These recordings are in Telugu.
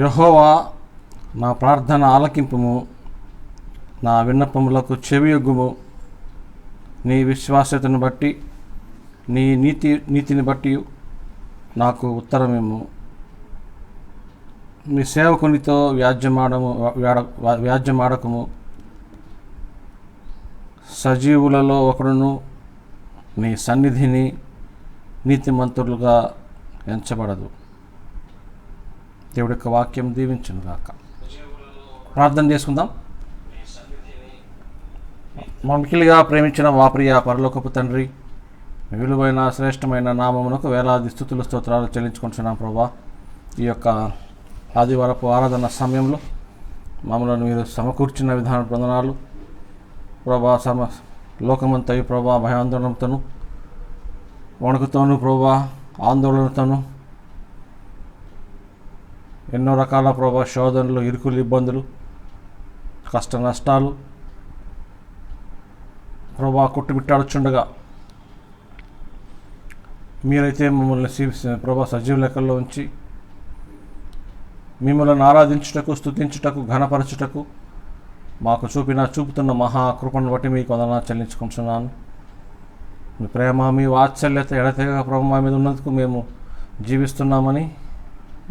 యెహోవా నా ప్రార్థన ఆలకింపుము, నా విన్నపములకు చెవియొగ్గుము. నీ విశ్వాస్యతను బట్టి, నీ నీతిని బట్టి నాకు ఉత్తరమిమ్ము. నీ సేవకునితో వ్యాజ్యమాడకము. సజీవులలో ఒకడును నీ సన్నిధిని నీతిమంతులుగా ఎంచబడదు. దేవుడి యొక్క వాక్యం దీవించును గాక. ప్రార్థన చేసుకుందాం. మమ్మకిలిగా ప్రేమించిన మా ప్రియ పరలోకపు తండ్రి, విలువైన శ్రేష్టమైన నామమునకు వేలాది స్తుతులు స్తోత్రాలు చెల్లించుకుంటున్నాం ప్రభా. ఈ యొక్క ఆదివారపు ఆరాధన సమయంలో మమ్మల్ని మీరు సమకూర్చిన విధాన వందనాలు ప్రభా. లోకమంతయు ప్రభా భయాందోళనతోను, వణుకుతోను ప్రభా, ఆందోళనతోను, ఎన్నో రకాల ప్రభా శోధనలు, ఇరుకులు, ఇబ్బందులు, కష్ట నష్టాలు ప్రభా కొట్టుమిట్టాడుచుండగా మీరైతే మమ్మల్ని ప్రభా సజీవ లెక్కల్లో ఉంచి మిమ్మల్ని ఆరాధించుటకు, స్తుతించుటకు, ఘనపరచుటకు మాకు చూపుతున్న మహాకృపను బట్టి మీకు వందనాలు చెల్లించుకుంటున్నాను. మీ ప్రేమ, మీ వాత్సల్యత ఎడతెగక ప్రభు మా మీద ఉన్నందుకు మేము జీవిస్తున్నామని,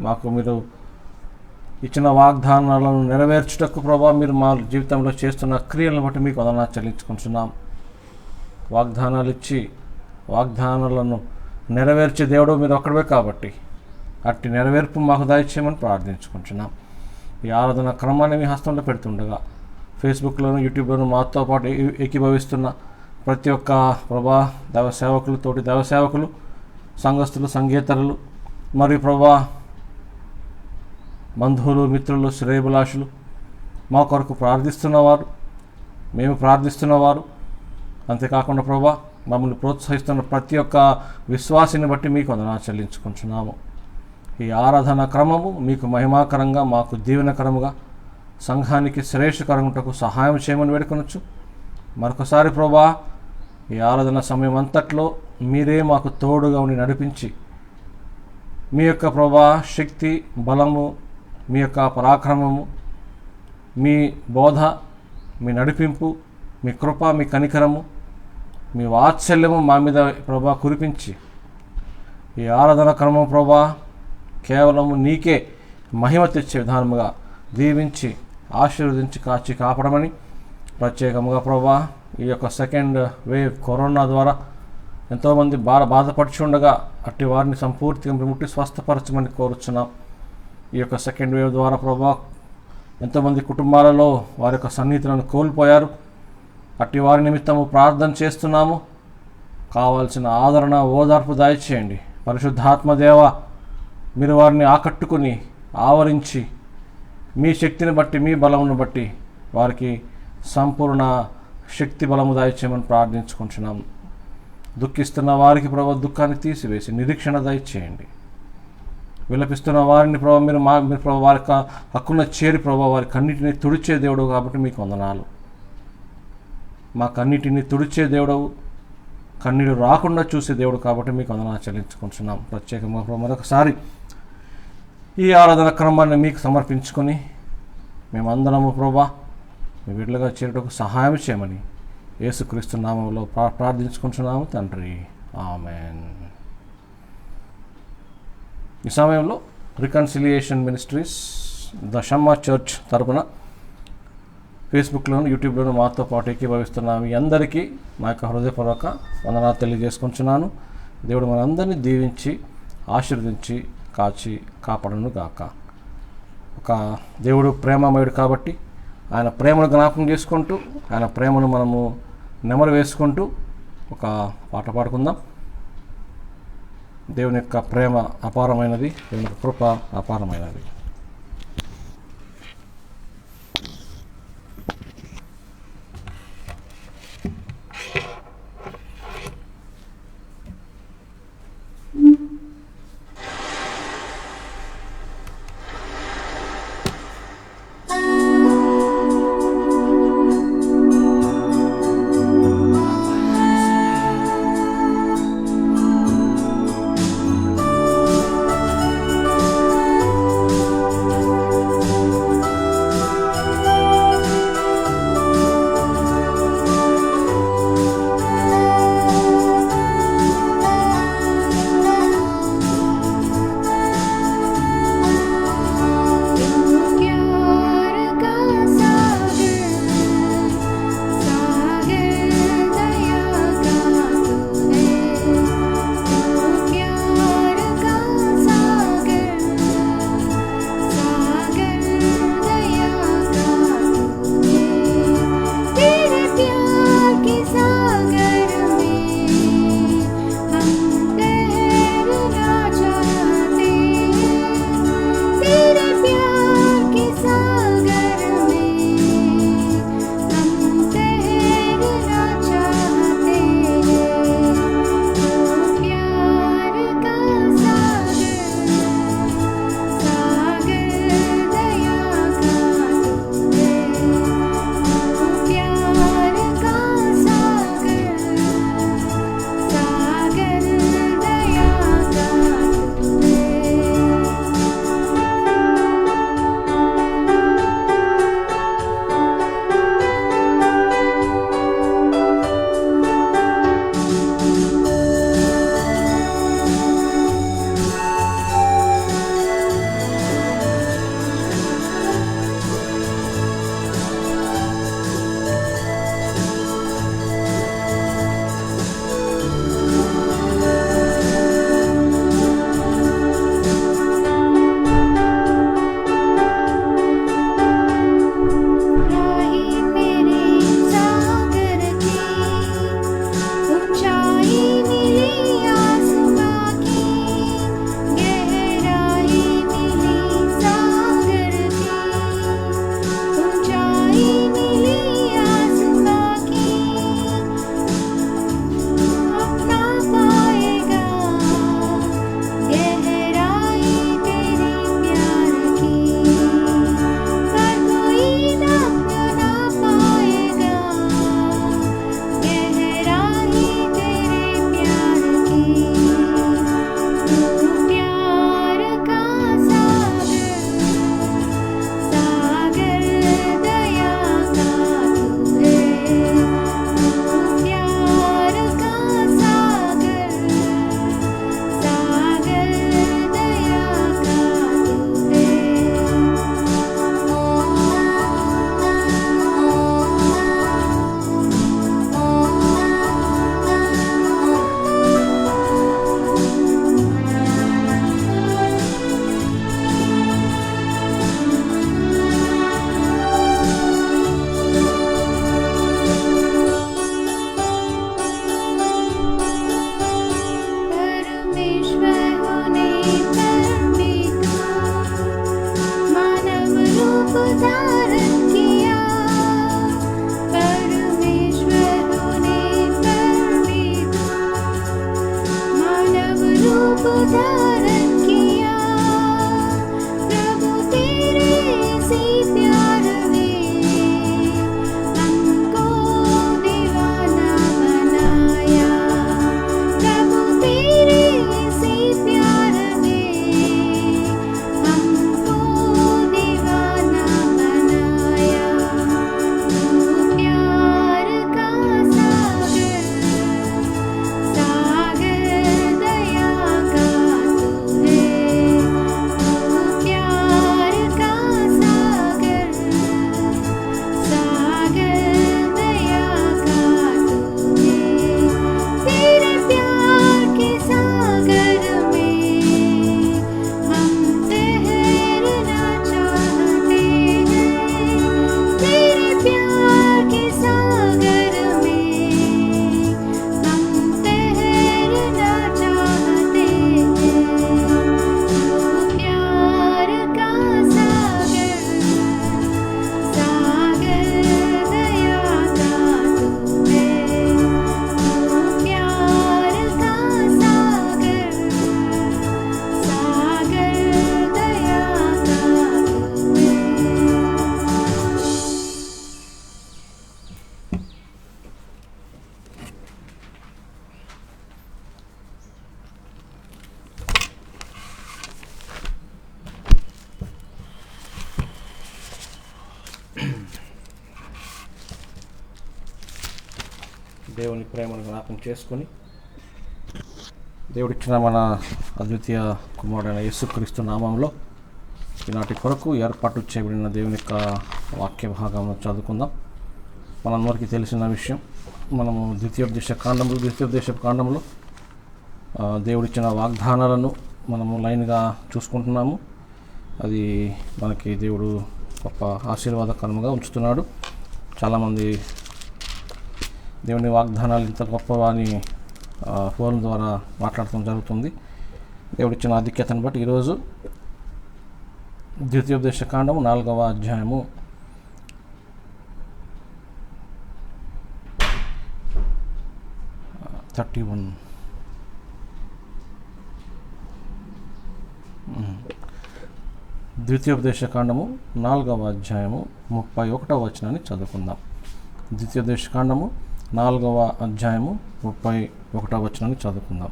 మాకు మీరు ఇచ్చిన వాగ్దానాలను నెరవేర్చుటకు ప్రభా మీరు మా జీవితంలో చేస్తున్న క్రియలను బట్టి మీకు వందనాలు చెల్లించుకుంటున్నాం. వాగ్దానాలు ఇచ్చి వాగ్దానాలను నెరవేర్చే దేవుడు మీరు ఒక్కడే కాబట్టి అట్టి నెరవేర్పు మాకు దయచేయమని ప్రార్థించుకుంటున్నాం. ఈ ఆరాధన క్రమాన్ని మీ హస్తంలో పెడుతుండగా ఫేస్బుక్లోను, యూట్యూబ్లోను మాతో పాటు ఏకీభవిస్తున్న ప్రతి ఒక్క ప్రభా దైవ సేవకులు, తోటి దైవ సేవకులు, సంఘస్థులు, సంగీతరులు మరియు ప్రభా బంధువులు, మిత్రులు, శ్రేయభిలాషులు, మా కొరకు ప్రార్థిస్తున్నవారు, మేము ప్రార్థిస్తున్నవారు, అంతేకాకుండా ప్రభా మమ్మల్ని ప్రోత్సహిస్తున్న ప్రతి ఒక్క విశ్వాసిని బట్టి మీకు వందనాలు చెల్లించుకుంటున్నాము. ఈ ఆరాధన క్రమము మీకు మహిమాకరంగా, మాకు దీవెనకరముగా, సంఘానికి శ్రేష్ఠకరంగా సహాయం చేయమని వేడుకొనొచ్చు. మరొకసారి ప్రభా ఈ ఆరాధన సమయం అంతట్లో మీరే మాకు తోడుగా ఉండి నడిపించి మీ యొక్క ప్రభా శక్తి, బలము, మీ యొక్క పరాక్రమము, మీ బోధ, మీ నడిపింపు, మీ కృప, మీ కనికరము, మీ వాత్సల్యము మా మీద ప్రభా కురిపించి ఈ ఆరాధన క్రమం ప్రభా కేవలము నీకే మహిమ తెచ్చే విధానముగా దీవించి ఆశీర్వదించి కాచి కాపాడమని, ప్రత్యేకంగా ప్రభా ఈ యొక్క సెకండ్ వేవ్ కరోనా ద్వారా ఎంతోమంది బాధపడుచుండగా అట్టి వారిని సంపూర్తిగా ముట్టి స్వస్థపరచమని కోరుచున్నాం. ఈ యొక్క సెకండ్ వేవ్ ద్వారా ప్రభా ఎంతోమంది కుటుంబాలలో వారి యొక్క సన్నిహితులను కోల్పోయారు. అట్టి వారి నిమిత్తము ప్రార్థన చేస్తున్నాము. కావాల్సిన ఆదరణ, ఓదార్పు దయచేయండి. పరిశుద్ధాత్మదేవ మీరు వారిని ఆకట్టుకుని ఆవరించి మీ శక్తిని బట్టి, మీ బలమును బట్టి వారికి సంపూర్ణ శక్తి బలము దయచేయమని ప్రార్థించుకుంటున్నాము. దుఃఖిస్తున్న వారికి ప్రభు దుఃఖాన్ని తీసివేసి నిరీక్షణ దయచేయండి. విలపిస్తున్న వారిని ప్రభు మీరు ప్రభు వారి హక్కున చేరి ప్రభు వారి కన్నిటిని తుడిచే దేవుడు కాబట్టి మీకు వందనాలు. మా కన్నిటిని తుడిచే దేవుడవు, కన్నీరు రాకుండా చూసే దేవుడు కాబట్టి మీకు వందనాలు చెల్లించుకుంటున్నాం. ప్రత్యేకంగా ప్రభు మరొకసారి ఈ ఆరాధన క్రమాన్ని మీకు సమర్పించుకొని మేమందరము ప్రభా మీ వీళ్ళగా చేరుటకు సహాయం చేయమని యేసుక్రీస్తు నామములో ప్రార్థించుకుంటున్నాము తండ్రి, ఆమెన్. ఈ సమయంలో reconciliation ministries the Shammah church తరపున ఫేస్బుక్లోను, యూట్యూబ్లోను మాతో పాటు ఏకీభవిస్తున్నాము. మీ అందరికీ నా యొక్క హృదయపూర్వక వందనాలు తెలియజేసుకుంటున్నాను. దేవుడు మనందరినీ దీవించి ఆశీర్వదించి కాచి కాపాడను గాక. ఒక దేవుడు ప్రేమమయుడు కాబట్టి ఆయన ప్రేమను జ్ఞాపకం చేసుకుంటూ, ఆయన ప్రేమను మనము నెమరు వేసుకుంటూ ఒక పాట పాడుకుందాం. దేవుని యొక్క ప్రేమ అపారమైనది, దేవుని యొక్క కృప అపారమైనది. దేవుని ప్రేమను జ్ఞాపకం చేసుకొని దేవుడిచ్చిన మన అద్వితీయ కుమారుడైన యేసుక్రీస్తు నామంలో ఈనాటి కొరకు ఏర్పాటు చేయబడిన దేవుని యొక్క వాక్య భాగం చదువుకుందాం. మనందరికీ తెలిసిన విషయం, మనము ద్వితీయోపదేశ కాండంలో దేవుడిచ్చిన వాగ్దానాలను మనము లైన్గా చూసుకుంటున్నాము. అది మనకి దేవుడు గొప్ప ఆశీర్వాదకరంగా ఉంచుతున్నాడు. చాలామంది దేవుని వాగ్దానాలు ఇంత గొప్పవా అని ఫోన్ ద్వారా మాట్లాడటం జరుగుతుంది. దేవుడిచ్చిన ఆధిక్యతను బట్టి ఈరోజు ద్వితీయోపదేశ కాండము 4వ అధ్యాయము 31 ద్వితీయోపదేశ కాండము 4వ అధ్యాయము 31వ వచనాన్ని చదువుకుందాం. ద్వితీయోపదేశ కాండము 4వ అధ్యాయము 31వ వచనాన్ని చదువుకుందాం.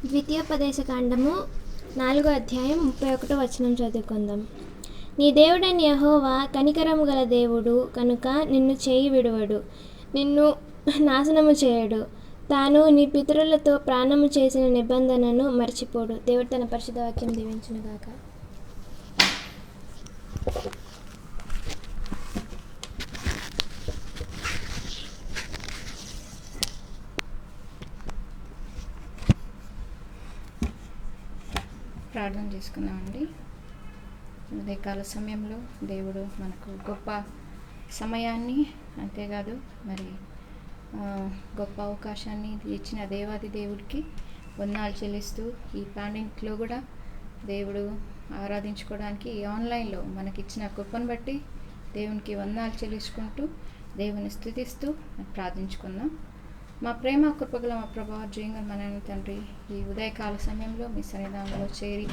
ద్వితీయోపదేశ కాండము 4వ అధ్యాయం 31వ వచనం చదువుకుందాం. నీ దేవుడైన యెహోవా కనికరము గల దేవుడు కనుక నిన్ను చేయి విడువడు, నిన్ను నాశనము చేయడు. తాను నీ పితరులతో ప్రాణము చేసిన నిబంధనను మర్చిపోడు. దేవుడు తన పరిశుద్ధ వాక్యం దీవించునుగాక. ప్రార్థన చేసుకుందామండి. ఉదయకాల సమయంలో దేవుడు మనకు గొప్ప సమయాన్ని, అంతేకాదు మరి గొప్ప అవకాశాన్ని ఇచ్చిన దేవాది దేవుడికి వందనాలు చెల్లిస్తూ, ఈ పాండమిక్లో కూడా దేవుడు ఆరాధించుకోవడానికి ఈ ఆన్లైన్లో మనకిచ్చిన కృపను బట్టి దేవునికి వందనాలు చెల్లించుకుంటూ దేవుని స్తుతిస్తూ ప్రార్థించుకుందాం. మా ప్రేమ కృపగల మా ప్రభా జీవంగా మన తండ్రి, ఈ ఉదయకాల సమయంలో మీ సన్నిధానంలో చేరి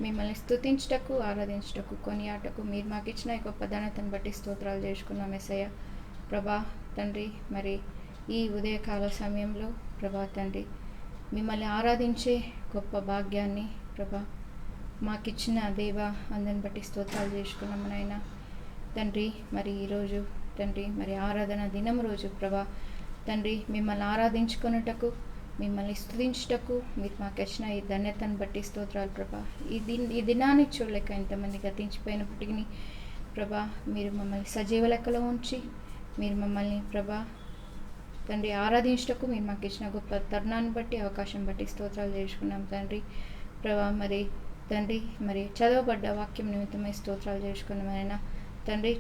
మిమ్మల్ని స్తుతించుటకు, ఆరాధించుటకు, కొనియాటకు మీరు మాకు ఇచ్చిన ఈ గొప్ప ధనతను బట్టి స్తోత్రాలు చేసుకున్నాం యేసయ్య. ప్రభా తండ్రి, మరి ఈ ఉదయకాల సమయంలో ప్రభా తండ్రి మిమ్మల్ని ఆరాధించే గొప్ప భాగ్యాన్ని ప్రభా మాకిచ్చిన దేవ అందరిని బట్టి స్తోత్రాలు చేసుకున్నాం నాయన తండ్రి. మరి ఈరోజు తండ్రి మరి ఆరాధన దినం రోజు ప్రభా తండ్రి మిమ్మల్ని ఆరాధించుకున్నటకు, మిమ్మల్ని స్తుతించుటకు మీరు మాకు వచ్చిన ఈ ధన్యతను బట్టి స్తోత్రాలు ప్రభా. ఈ దినాన్ని చూడలేక ఎంతమంది గతించిపోయినప్పటికీ ప్రభా మీరు మమ్మల్ని సజీవ లెక్కలో ఉంచి మీరు మమ్మల్ని ప్రభా తండ్రి ఆరాధించుటకు మీరు మాకు ఇచ్చిన గొప్ప తరుణాన్ని బట్టి, అవకాశం బట్టి స్తోత్రాలు చేసుకున్నాం తండ్రి. ప్రభా మరి తండ్రి మరి చదవబడ్డ వాక్యం నిమిత్తమై స్తోత్రాలు చేసుకున్నామైనా తండ్రి,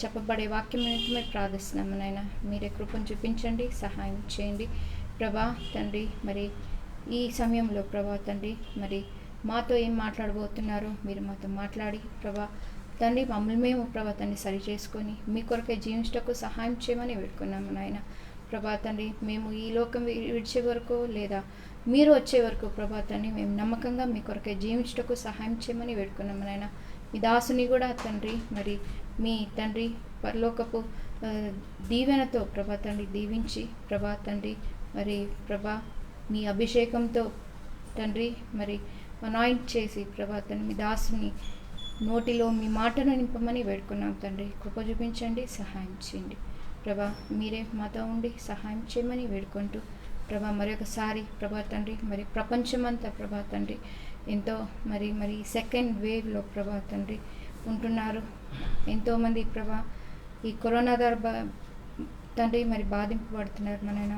చెప్పబడే వాక్యం నిమిత్తమై ప్రార్థిస్తున్నాము నాయన. మీరే కృపను చూపించండి, సహాయం చేయండి ప్రభా తండ్రి. మరి ఈ సమయంలో ప్రభా తండ్రి మరి మాతో ఏం మాట్లాడబోతున్నారో మీరు మాతో మాట్లాడి ప్రభా తండ్రి మమ్మల్ని మేము ప్రభా తండ్రి సరి చేసుకొని మీ కొరకే జీవించటకు సహాయం చేయమని వేడుకున్నాము నాయన. ప్రభా తండ్రి మేము ఈ లోకం విడిచే వరకు లేదా మీరు వచ్చే వరకు ప్రభా తండ్రి మేము నమ్మకంగా మీ కొరకే జీవించటకు సహాయం చేయమని వేడుకున్నాము నాయన. మీ దాసుని కూడా తండ్రి మరి మీ తండ్రి పరలోకపు దీవెనతో ప్రభా తండ్రి దీవించి ప్రభా తండ్రి మరి ప్రభా మీ అభిషేకంతో తండ్రి మరి అనాయింట్ చేసి ప్రభా తండ్రి మీ దాసుని నోటిలో మీ మాటను నింపమని వేడుకున్నాం తండ్రి. కృప చూపించండి, సహాయం చేయండి ప్రభా. మీరే మాతో ఉండి సహాయం చేయమని వేడుకుంటూ ప్రభా మరొకసారి ప్రభా తండ్రి మరి ప్రపంచమంతా ప్రభా తండ్రి ఎంతో మరి సెకండ్ వేవ్లో ప్రభా తండ్రి ఉంటున్నారు. ఎంతోమంది ప్రభా ఈ కరోనా ద్వారా తండ్రి మరి బాధింపబడుతున్నారు మనైనా.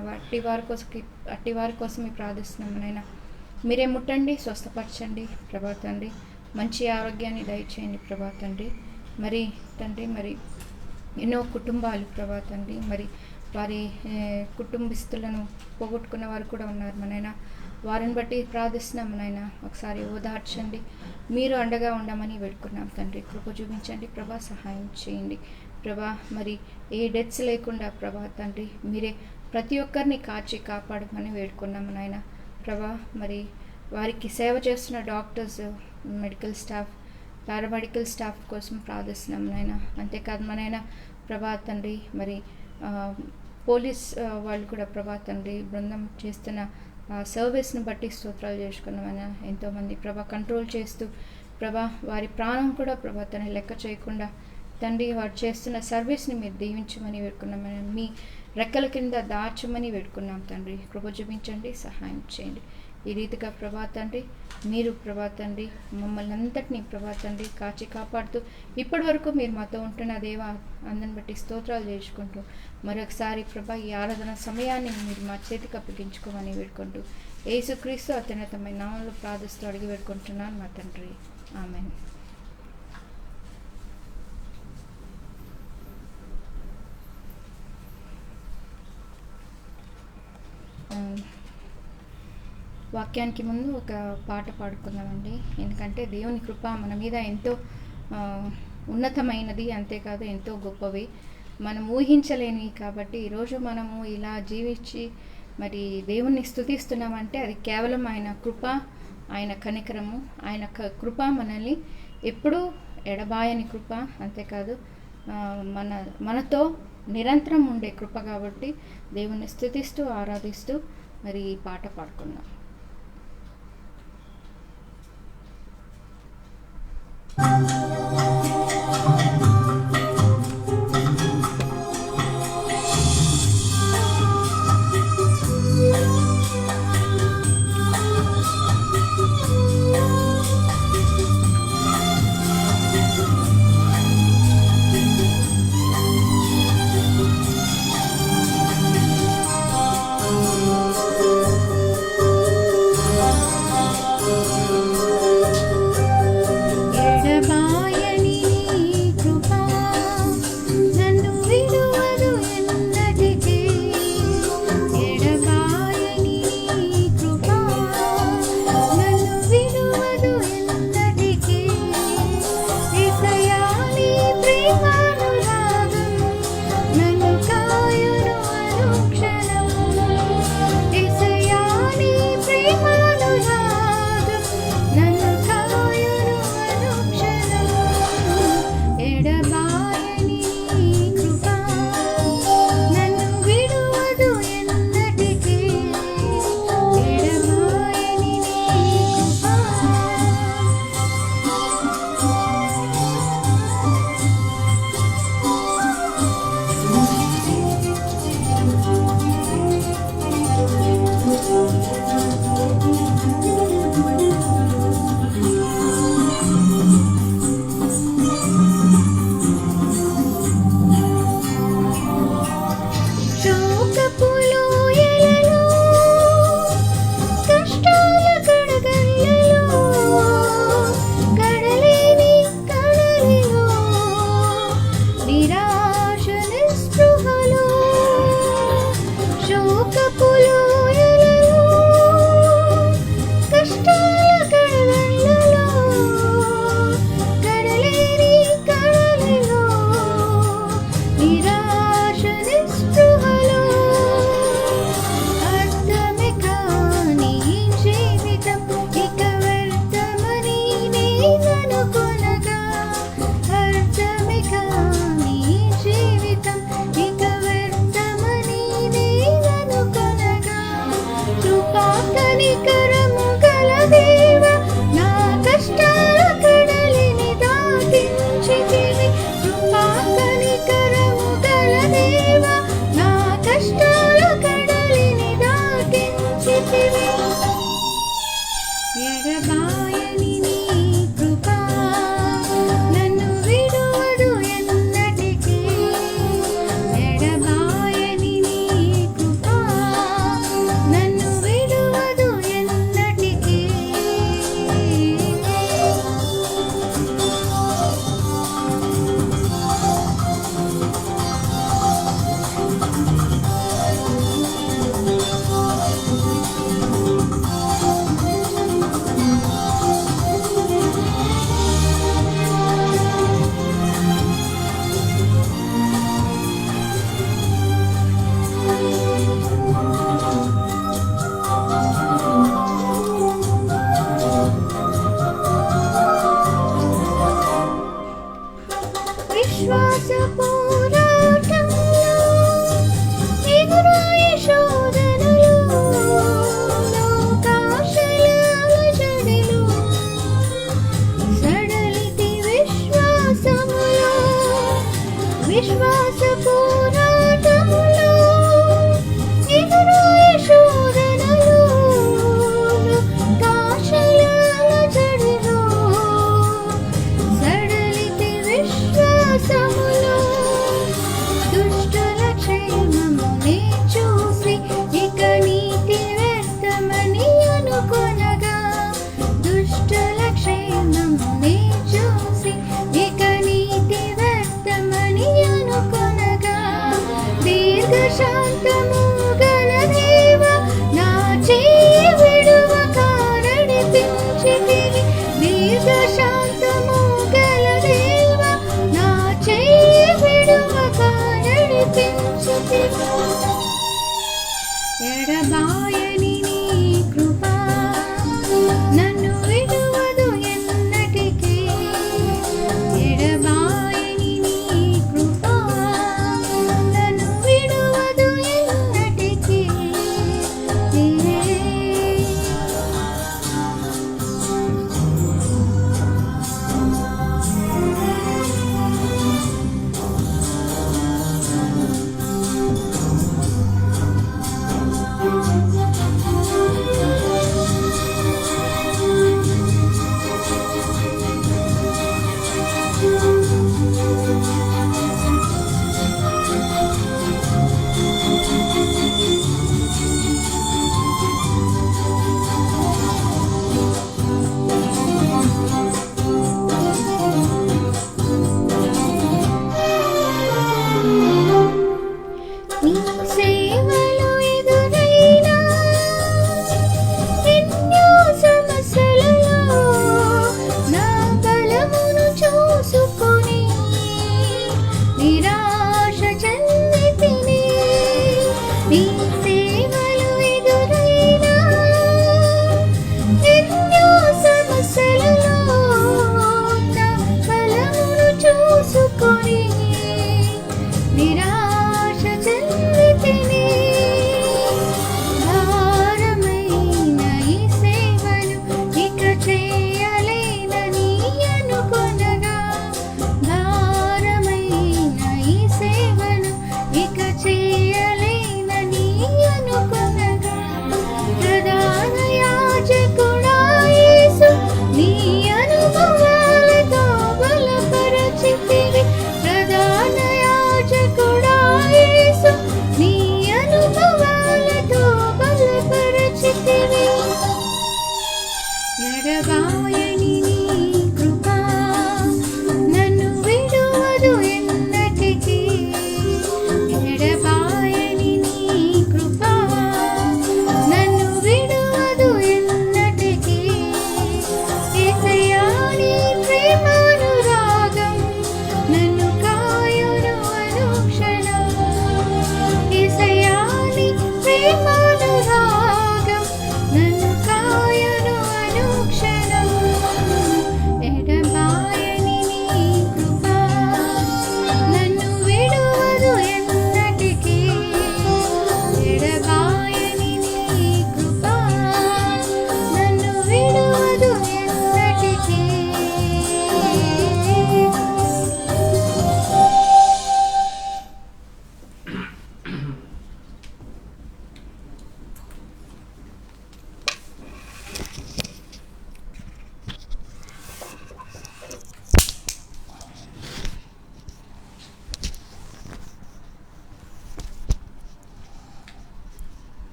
అట్టి వారి కోసమే ప్రార్థిస్తున్నాం మనైనా. మీరే ముట్టండి, స్వస్థపరచండి ప్రభా తండ్రి. మంచి ఆరోగ్యాన్ని దయచేయండి ప్రభా తండ్రి. మరి తండ్రి మరి ఎన్నో కుటుంబాలు ప్రభా తండ్రి మరి వారి కుటుంబస్తులను పోగొట్టుకున్న వారు కూడా ఉన్నారు మనైనా. వారిని బట్టి ప్రార్థిస్తున్నాం నాయన. ఒకసారి ఓదార్చండి, మీరు అండగా ఉండమని వేడుకున్నాం తండ్రి. కృప చూపించండి ప్రభా, సహాయం చేయండి ప్రభా. మరి ఏ డెత్స్ లేకుండా ప్రభా తండ్రి మీరే ప్రతి ఒక్కరిని కాచి కాపాడమని వేడుకున్నాము నాయన ప్రభా. మరి వారికి సేవ చేస్తున్న doctors, medical staff, paramedical staff కోసం ప్రార్థిస్తున్నాం నాయన. అంతేకాదు మనైనా ప్రభా తండ్రి మరి పోలీస్ వాళ్ళు కూడా ప్రభా తండ్రి బృందం చేస్తున్న సర్వీస్ని బట్టి స్తోత్రాలు చేసుకున్నామని ఎంతోమంది ప్రభా కంట్రోల్ చేస్తూ ప్రభా వారి ప్రాణం కూడా ప్రభా తన లెక్క చేయకుండా తండ్రి వారు చేస్తున్న సర్వీస్ని మీరు దీవించమని వేడుకున్నామని మీ రెక్కల కింద దాచమని వేడుకున్నాం తండ్రి. కృప చూపించండి, సహాయం చేయండి. ఈ రీతిగా ప్రభా తండ్రి మీరు ప్రభా తండ్రి మమ్మల్ని అంతటినీ ప్రభా తండ్రి కాచి కాపాడుతూ ఇప్పటి వరకు మీరు మాతో ఉంటున్న దేవా అందరిని బట్టి స్తోత్రాలు చేసుకుంటూ మరొకసారి ప్రభా ఈ ఆరాధన సమయాన్ని మీరు మా చేతికి అప్పగించుకోమని వేడుకుంటూ యేసుక్రీస్తు అత్యున్నతమైన నామంలో ప్రార్థిస్తూ అడిగి వేడుకుంటున్నాను మా తండ్రి. ఆమేన్. వాక్యానికి ముందు ఒక పాట పాడుకుందామండి. ఎందుకంటే దేవుని కృప మన మీద ఎంతో ఉన్నతమైనది, అంతేకాదు ఎంతో గొప్పవి, మనం ఊహించలేనివి. కాబట్టి ఈరోజు మనము ఇలా జీవించి మరి దేవుణ్ణి స్తుతిస్తున్నామంటే అది కేవలం ఆయన కృప, ఆయన కనికరము, ఆయన కృప మనల్ని ఎప్పుడూ ఎడబాయని కృప, అంతేకాదు మనతో నిరంతరం ఉండే కృప. కాబట్టి దేవుణ్ణి స్తుతిస్తూ ఆరాధిస్తూ మరి ఈ పాట పాడుకుందాం. ఎడబాయ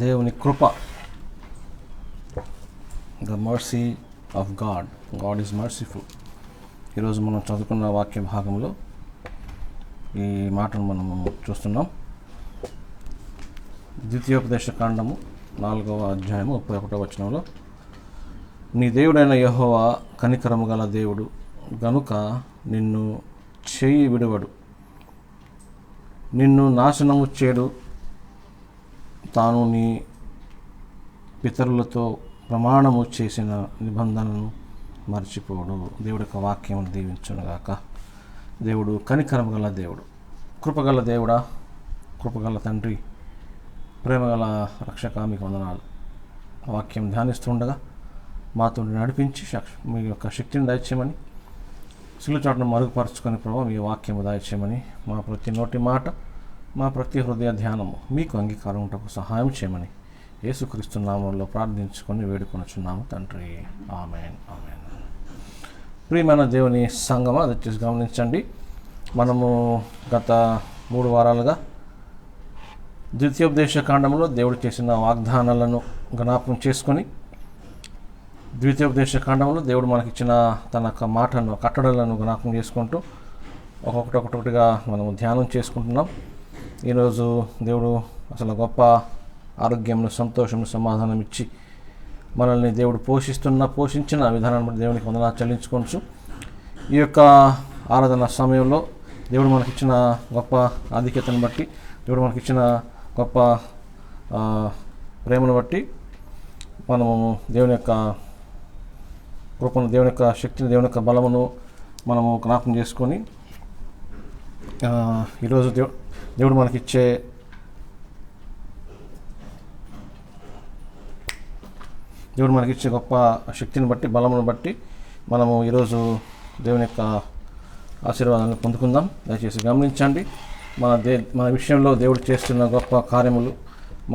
దేవుని కృప, the mercy of God. God is merciful. ఈరోజు మనం చదువుకున్న వాక్య భాగంలో ఈ మాటను మనము చూస్తున్నాం. ద్వితీయోపదేశ కాండము 4వ అధ్యాయము 31వ వచనంలో, నీ దేవుడైన యెహోవా కనికరము గల దేవుడు గనుక నిన్ను చేయి విడువడు, నిన్ను నాశనము చేయడు, తాను నీ పితరులతో ప్రమాణము చేసిన నిబంధనను మర్చిపోడు. దేవుడి యొక్క వాక్యం దీవించునుగాక. దేవుడు కనికరము గల దేవుడు, కృపగల దేవుడా, కృపగల తండ్రి, ప్రేమగల రక్షక, మీకు వందనాలు. వాక్యం ధ్యానిస్తుండగా మాతో నడిపించి మీ యొక్క శక్తిని దయచేయమని, సిలుచాటును మరుగుపరుచుకొని ప్రభావ మీ వాక్యము దయచేయమని, మా ప్రతి నోటి మాట, మా ప్రతి హృదయ ధ్యానము మీకు అంగీకారం ఉంటకు సహాయం చేయమని యేసుక్రీస్తు నామంలో ప్రార్థించుకొని వేడుకొనుచున్నాము తండ్రి. ఆమేన్, ఆమేన్. ప్రియమైన దేవుని సంగమా, దయచేసి గమనించండి. మనము గత 3 వారాలుగా ద్వితీయోపదేశ కాండంలో దేవుడు చేసిన వాగ్దానాలను జ్ఞాపకం చేసుకొని, ద్వితీయోపదేశ కాండంలో దేవుడు మనకిచ్చిన తన యొక్క మాటను, కట్టడలను జ్ఞాపకం చేసుకుంటూ ఒక్కొక్కటిగా మనము ధ్యానం చేసుకుంటున్నాం. ఈరోజు దేవుడు అసలు గొప్ప ఆరోగ్యంను, సంతోషం, సమాధానం ఇచ్చి మనల్ని దేవుడు పోషించిన విధానాన్ని బట్టి దేవునికి వందనాలు చెల్లించుకోవచ్చు. ఈ యొక్క ఆరాధన సమయంలో దేవుడు మనకిచ్చిన గొప్ప ఆధిక్యతను బట్టి, దేవుడు మనకిచ్చిన గొప్ప ప్రేమను బట్టి మనము దేవుని యొక్క కృపను, దేవుని యొక్క శక్తిని, దేవుని యొక్క బలమును మనము జ్ఞాపకం చేసుకొని, ఈరోజు దేవుడు మనకిచ్చే గొప్ప శక్తిని బట్టి, బలమును బట్టి మనము ఈరోజు దేవుని యొక్క ఆశీర్వాదాలను పొందుకుందాం. దయచేసి గమనించండి. మన విషయంలో దేవుడు చేస్తున్న గొప్ప కార్యములు,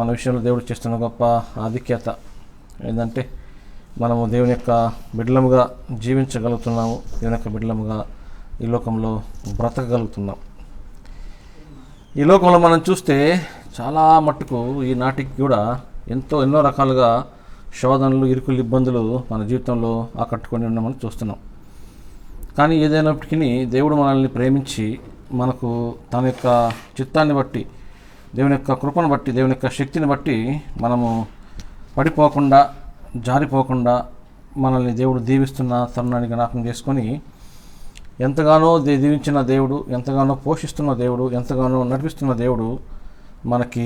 మన విషయంలో దేవుడు చేస్తున్న గొప్ప ఆధిక్యత ఏంటంటే, మనము దేవుని యొక్క బిడ్డలముగా జీవించగలుగుతున్నాము, దేవుని యొక్క బిడ్డలముగా ఈ లోకంలో బ్రతకగలుగుతున్నాం. ఈ లోకంలో మనం చూస్తే చాలా మట్టుకు ఈనాటికి కూడా ఎన్నో రకాలుగా శోధనలు, ఇరుకులు, ఇబ్బందులు మన జీవితంలో ఆకట్టుకొని ఉండమని చూస్తున్నాం. కానీ ఏదైనప్పటికీ దేవుడు మనల్ని ప్రేమించి మనకు తన యొక్క చిత్తాన్ని బట్టి, దేవుని యొక్క కృపను బట్టి, దేవుని యొక్క శక్తిని బట్టి మనము పడిపోకుండా, జారిపోకుండా మనల్ని దేవుడు దీవిస్తున్న తరుణాన్ని జ్ఞాపకం చేసుకొని, ఎంతగానో దీవించిన దేవుడు, ఎంతగానో పోషిస్తున్న దేవుడు, ఎంతగానో నడిపిస్తున్న దేవుడు మనకి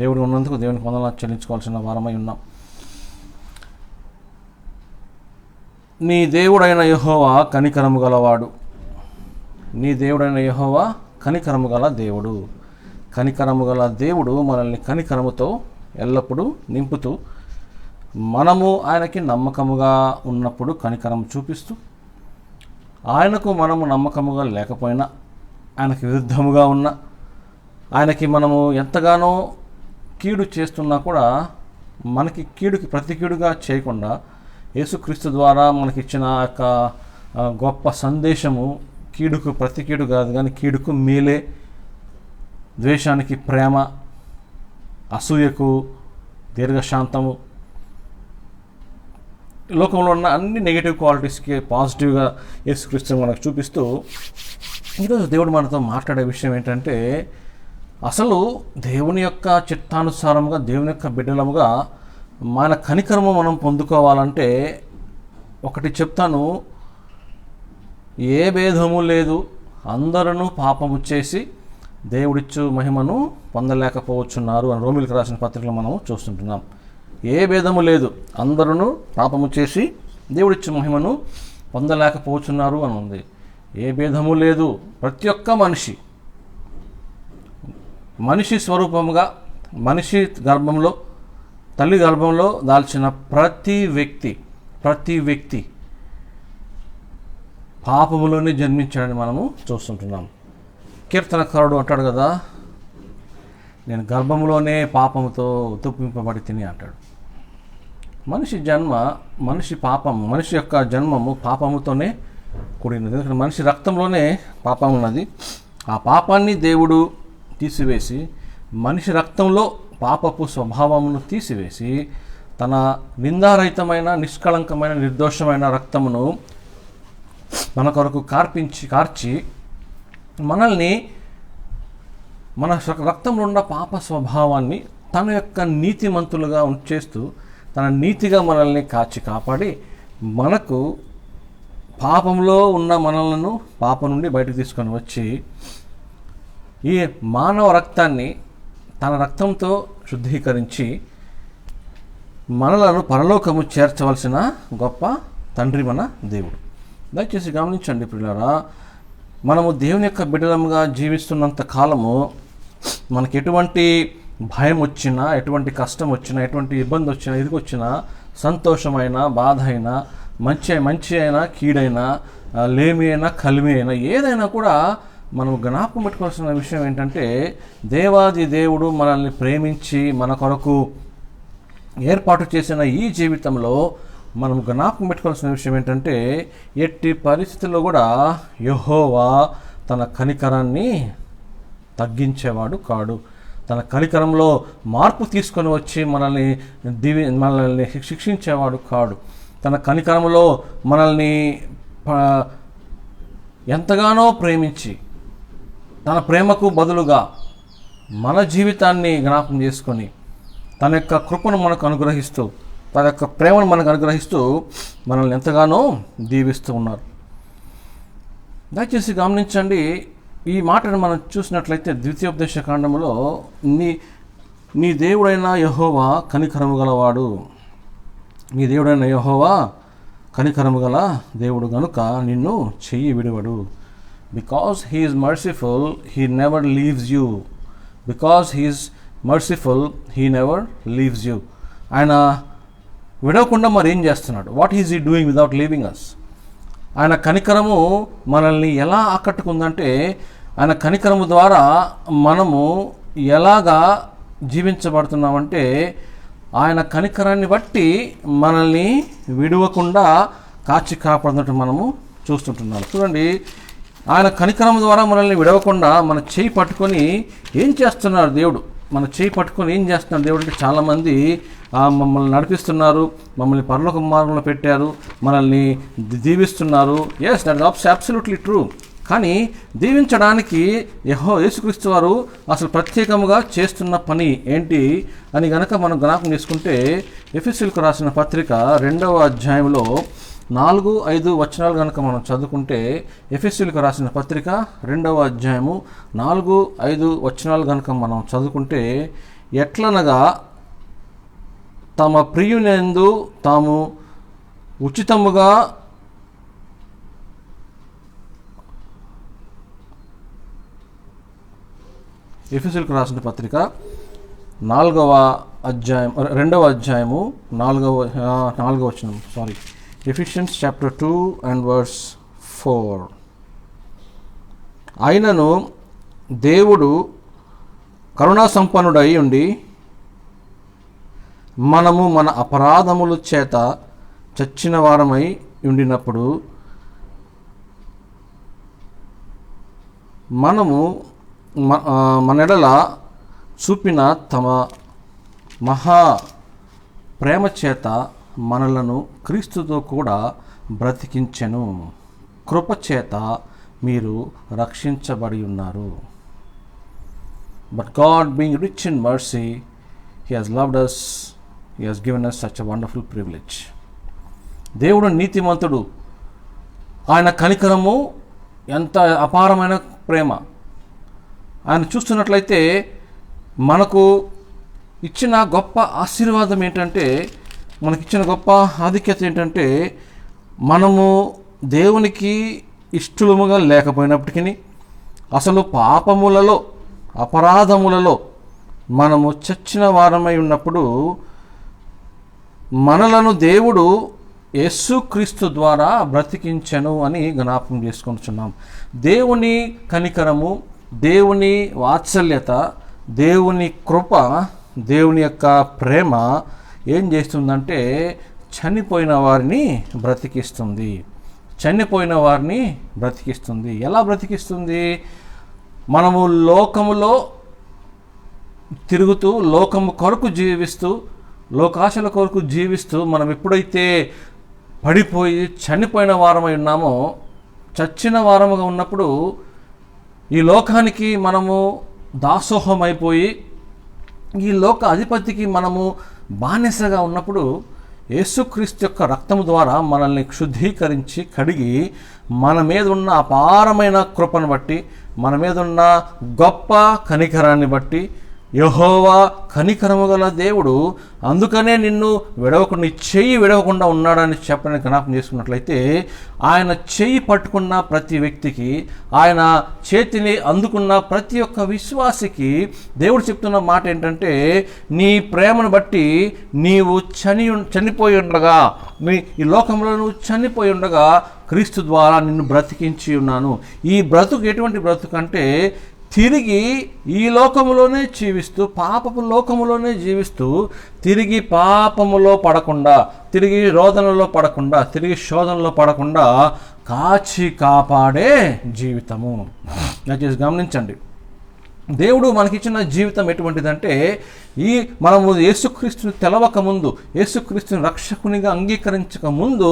దేవుడు ఉన్నందుకు దేవునికి వందనాలు చెల్లించుకోవాల్సిన వారమై ఉన్నాం. నీ దేవుడైన యెహోవా కనికరము గలవాడు. నీ దేవుడైన యెహోవా కనికరము గల దేవుడు. కనికరము గల దేవుడు మనల్ని కనికరముతో ఎల్లప్పుడూ నింపుతూ, మనము ఆయనకి నమ్మకముగా ఉన్నప్పుడు కనికరము చూపిస్తూ, ఆయనకు మనము నమ్మకముగా లేకపోయినా, ఆయనకి విరుద్ధముగా ఉన్న, ఆయనకి మనము ఎంతగానో కీడు చేస్తున్నా కూడా మనకి కీడుకి ప్రతి కీడుగా చేయకుండా, యేసుక్రీస్తు ద్వారా మనకిచ్చిన యొక్క గొప్ప సందేశము కీడుకు ప్రతి కీడు కాదు, కానీ కీడుకు మేలే, ద్వేషానికి ప్రేమ, అసూయకు దీర్ఘశాంతము, లోకంలో ఉన్న అన్ని నెగిటివ్ క్వాలిటీస్కి పాజిటివ్గా యేసుక్రీస్తు మనకు చూపిస్తూ, ఈరోజు దేవుడు మనతో మాట్లాడే విషయం ఏంటంటే, అసలు దేవుని యొక్క చిత్తానుసారంగా, దేవుని యొక్క బిడ్డలముగా మన కనికరము మనం పొందుకోవాలంటే ఒకటి చెప్తాను, ఏ భేదము లేదు, అందరూ పాపము చేసి దేవుడిచ్చు మహిమను పొందలేకపోవచ్చున్నారు అని రోమిలకు రాసిన పత్రికలో మనము చూస్తుంటున్నాం. ఏ భేదము లేదు, అందరూ పాపము చేసి దేవుడిచ్చు మహిమను పొందలేకపోవచ్చున్నారు అని ఉంది. ఏ భేదము లేదు, ప్రతి ఒక్క మనిషి స్వరూపముగా, మనిషి గర్భంలో, తల్లి గర్భంలో దాల్చిన ప్రతి వ్యక్తి పాపములోనే జన్మించాడని మనము చూస్తుంటున్నాం. కీర్తనకారుడు అంటాడు కదా, నేను గర్భంలోనే పాపముతో ఉతుప్పింపబడి తిని అంటాడు. మనిషి యొక్క జన్మము పాపముతోనే కూడినది. ఎందుకంటే మనిషి రక్తంలోనే పాపం ఉన్నది. ఆ పాపాన్ని దేవుడు తీసివేసి మనిషి రక్తంలో పాపపు స్వభావమును తీసివేసి తన నిందారహితమైన నిష్కళంకమైన నిర్దోషమైన రక్తమును మన కొరకు కార్చి మనల్ని మన రక్తంలో ఉన్న పాప స్వభావాన్ని తన యొక్క నీతిమంతులుగా చేస్తూ తన నీతిగా మనల్ని కాపాడి మనకు పాపంలో ఉన్న మనలను పాపం నుండి బయటకు తీసుకొని వచ్చి ఈ మానవ రక్తాన్ని తన రక్తంతో శుద్ధీకరించి మనలను పరలోకము చేర్చవలసిన గొప్ప తండ్రి మన దేవుడు. దయచేసి గమనించండి ప్రియులారా, మనము దేవుని యొక్క బిడ్డలముగా జీవిస్తున్నంత కాలము మనకి ఎటువంటి భయం వచ్చినా, ఎటువంటి కష్టం వచ్చినా, ఎటువంటి ఇబ్బంది వచ్చినా, ఎదుగొచ్చినా, సంతోషమైన బాధ అయినా, మంచి అయినా కీడైనా, లేమి అయినా కలిమి అయినా, ఏదైనా కూడా మనం జ్ఞాపకం పెట్టుకోవాల్సిన విషయం ఏంటంటే, దేవాది దేవుడు మనల్ని ప్రేమించి మన కొరకు ఏర్పాటు చేసిన ఈ జీవితంలో మనం జ్ఞాపకం పెట్టుకోవాల్సిన విషయం ఏంటంటే, ఎట్టి పరిస్థితుల్లో కూడా యెహోవా తన కనికరాన్ని తగ్గించేవాడు కాడు. తన కనికరంలో మార్పు తీసుకొని వచ్చి మనల్ని శిక్షించేవాడు కాడు. తన కనికరంలో మనల్ని ఎంతగానో ప్రేమించి తన ప్రేమకు బదులుగా మన జీవితాన్ని జ్ఞాపకం చేసుకొని తన యొక్క కృపను మనకు అనుగ్రహిస్తూ, తన యొక్క ప్రేమను మనకు అనుగ్రహిస్తూ మనల్ని ఎంతగానో దీవిస్తూ ఉన్నారు. దయచేసి గమనించండి, ఈ మాటను మనం చూసినట్లయితే ద్వితీయోపదేశ కాండములో నీ దేవుడైన యెహోవా కనికరము గలవాడు, నీ దేవుడైన యెహోవా కనికరము గల దేవుడు గనుక నిన్ను చెయ్యి విడువడు. Because he is merciful he never leaves you. Because he is merciful he never leaves you. ఆయన విడవకుండా మరి ఏం చేస్తున్నాడు? What is he doing without leaving us? ఆయన కనికరము మనల్ని ఎలా ఆకట్టుకుందంటే, ఆయన కనికరము ద్వారా మనము ఎలాగా జీవించబడుతున్నామంటే, ఆయన కనికరాన్ని బట్టి మనల్ని విడవకుండా కాపాడుతున్నట్టు మనము చూస్తుంటున్నాం. చూడండి, ఆయన కనికరం ద్వారా మనల్ని విడవకుండా మన చేయి పట్టుకొని ఏం చేస్తున్నారు దేవుడు? మన చేయి పట్టుకొని ఏం చేస్తున్నారు దేవుడు అంటే, చాలామంది మమ్మల్ని నడిపిస్తున్నారు, మమ్మల్ని పరలోక మార్గంలో పెట్టారు, మనల్ని దీవిస్తున్నారు. Yes, that is absolutely true. కానీ దీవించడానికి యేసుక్రీస్తు వారు అసలు ప్రత్యేకముగా చేస్తున్న పని ఏంటి అని గనక మనం జ్ఞాపకం చేసుకుంటే, ఎఫెసీయులకు రాసిన పత్రిక 2వ అధ్యాయంలో 4-5 వచనాలు కనుక మనం చదువుకుంటే, ఎఫెసీయులకు రాసిన పత్రిక 2వ అధ్యాయము 4-5 వచనాలు కనుక మనం చదువుకుంటే, ఎట్లనగా తమ ప్రియునందు తాము ఉచితముగా ఎఫెసీయులకు రాసిన పత్రిక 2వ అధ్యాయము 4వ వచనం. Ephesians chapter 2 and verse 4. అయినను దేవుడు కరుణా సంపన్నుడై ఉండి మనము మన అపరాధముల చేత చచ్చిన వారమై ఉండినప్పుడు మనము మనెడల చూపిన తమ మహా ప్రేమ చేత మనలను క్రీస్తుతో కూడా బ్రతికించెను. కృప చేత మీరు రక్షించబడి ఉన్నారు. But God being rich in mercy, He has loved us, He has given us such a wonderful privilege. దేవుడు నీతిమంతుడు, ఆయన కనికరము ఎంత అపారమైన ప్రేమ. ఆయన చూస్తున్నట్లయితే మనకు ఇచ్చిన గొప్ప ఆశీర్వాదం ఏంటంటే, మనకిచ్చిన గొప్ప ఆధిక్యత ఏంటంటే, మనము దేవునికి ఇష్టలుముగా లేకపోయినప్పటికీ అసలు పాపములలో అపరాధములలో మనము చచ్చిన వారమై ఉన్నప్పుడు మనలను దేవుడు యేసుక్రీస్తు ద్వారా బ్రతికించెను అని జ్ఞాపకం చేసుకుంటున్నాం. దేవుని కనికరము, దేవుని వాత్సల్యత, దేవుని కృప, దేవుని యొక్క ప్రేమ ఏం చేస్తుందంటే చనిపోయిన వారిని బ్రతికిస్తుంది. చనిపోయిన వారిని బ్రతికిస్తుంది. ఎలా బ్రతికిస్తుంది? మనము లోకములో తిరుగుతూ లోకము కొరకు జీవిస్తూ లోకాశల కొరకు జీవిస్తూ మనం ఎప్పుడైతే పడిపోయి చనిపోయిన వారమై ఉన్నామో, చచ్చిన వారముగా ఉన్నప్పుడు ఈ లోకానికి మనము దాసోహమైపోయి ఈ లోక అధిపతికి మనము బానిసగా ఉన్నప్పుడు యేసుక్రీస్తు యొక్క రక్తము ద్వారా మనల్ని శుద్ధీకరించి కడిగి మన మీద ఉన్న అపారమైన కృపను బట్టి, మన మీద ఉన్న గొప్ప కనికరాన్ని బట్టి, యెహోవా కనికరము గల దేవుడు అందుకనే నిన్ను నీ చెయ్యి విడవకుండా ఉన్నాడని చెప్పని జ్ఞాపకం చేసుకున్నట్లయితే, ఆయన చెయ్యి పట్టుకున్న ప్రతి వ్యక్తికి, ఆయన చేతిని అందుకున్న ప్రతి ఒక్క విశ్వాసికి దేవుడు చెప్తున్న మాట ఏంటంటే, నీ ప్రేమను బట్టి నీవు చనిపోయి ఉండగా, ఈ లోకంలో నువ్వు చనిపోయి ఉండగా క్రీస్తు ద్వారా నిన్ను బ్రతికించి ఉన్నాను. ఈ బ్రతుకు ఎటువంటి బ్రతుకు అంటే, తిరిగి ఈ లోకములోనే జీవిస్తూ, పాపపు లోకములోనే జీవిస్తూ, తిరిగి పాపములో పడకుండా, తిరిగి రోదనలో పడకుండా, తిరిగి శోధనలో పడకుండా కాచి కాపాడే జీవితము. దయచేసి గమనించండి, దేవుడు మనకిచ్చిన జీవితం ఎటువంటిదంటే, మనము యేసుక్రీస్తుని తెలవక ముందు, యేసుక్రీస్తుని రక్షకునిగా అంగీకరించక ముందు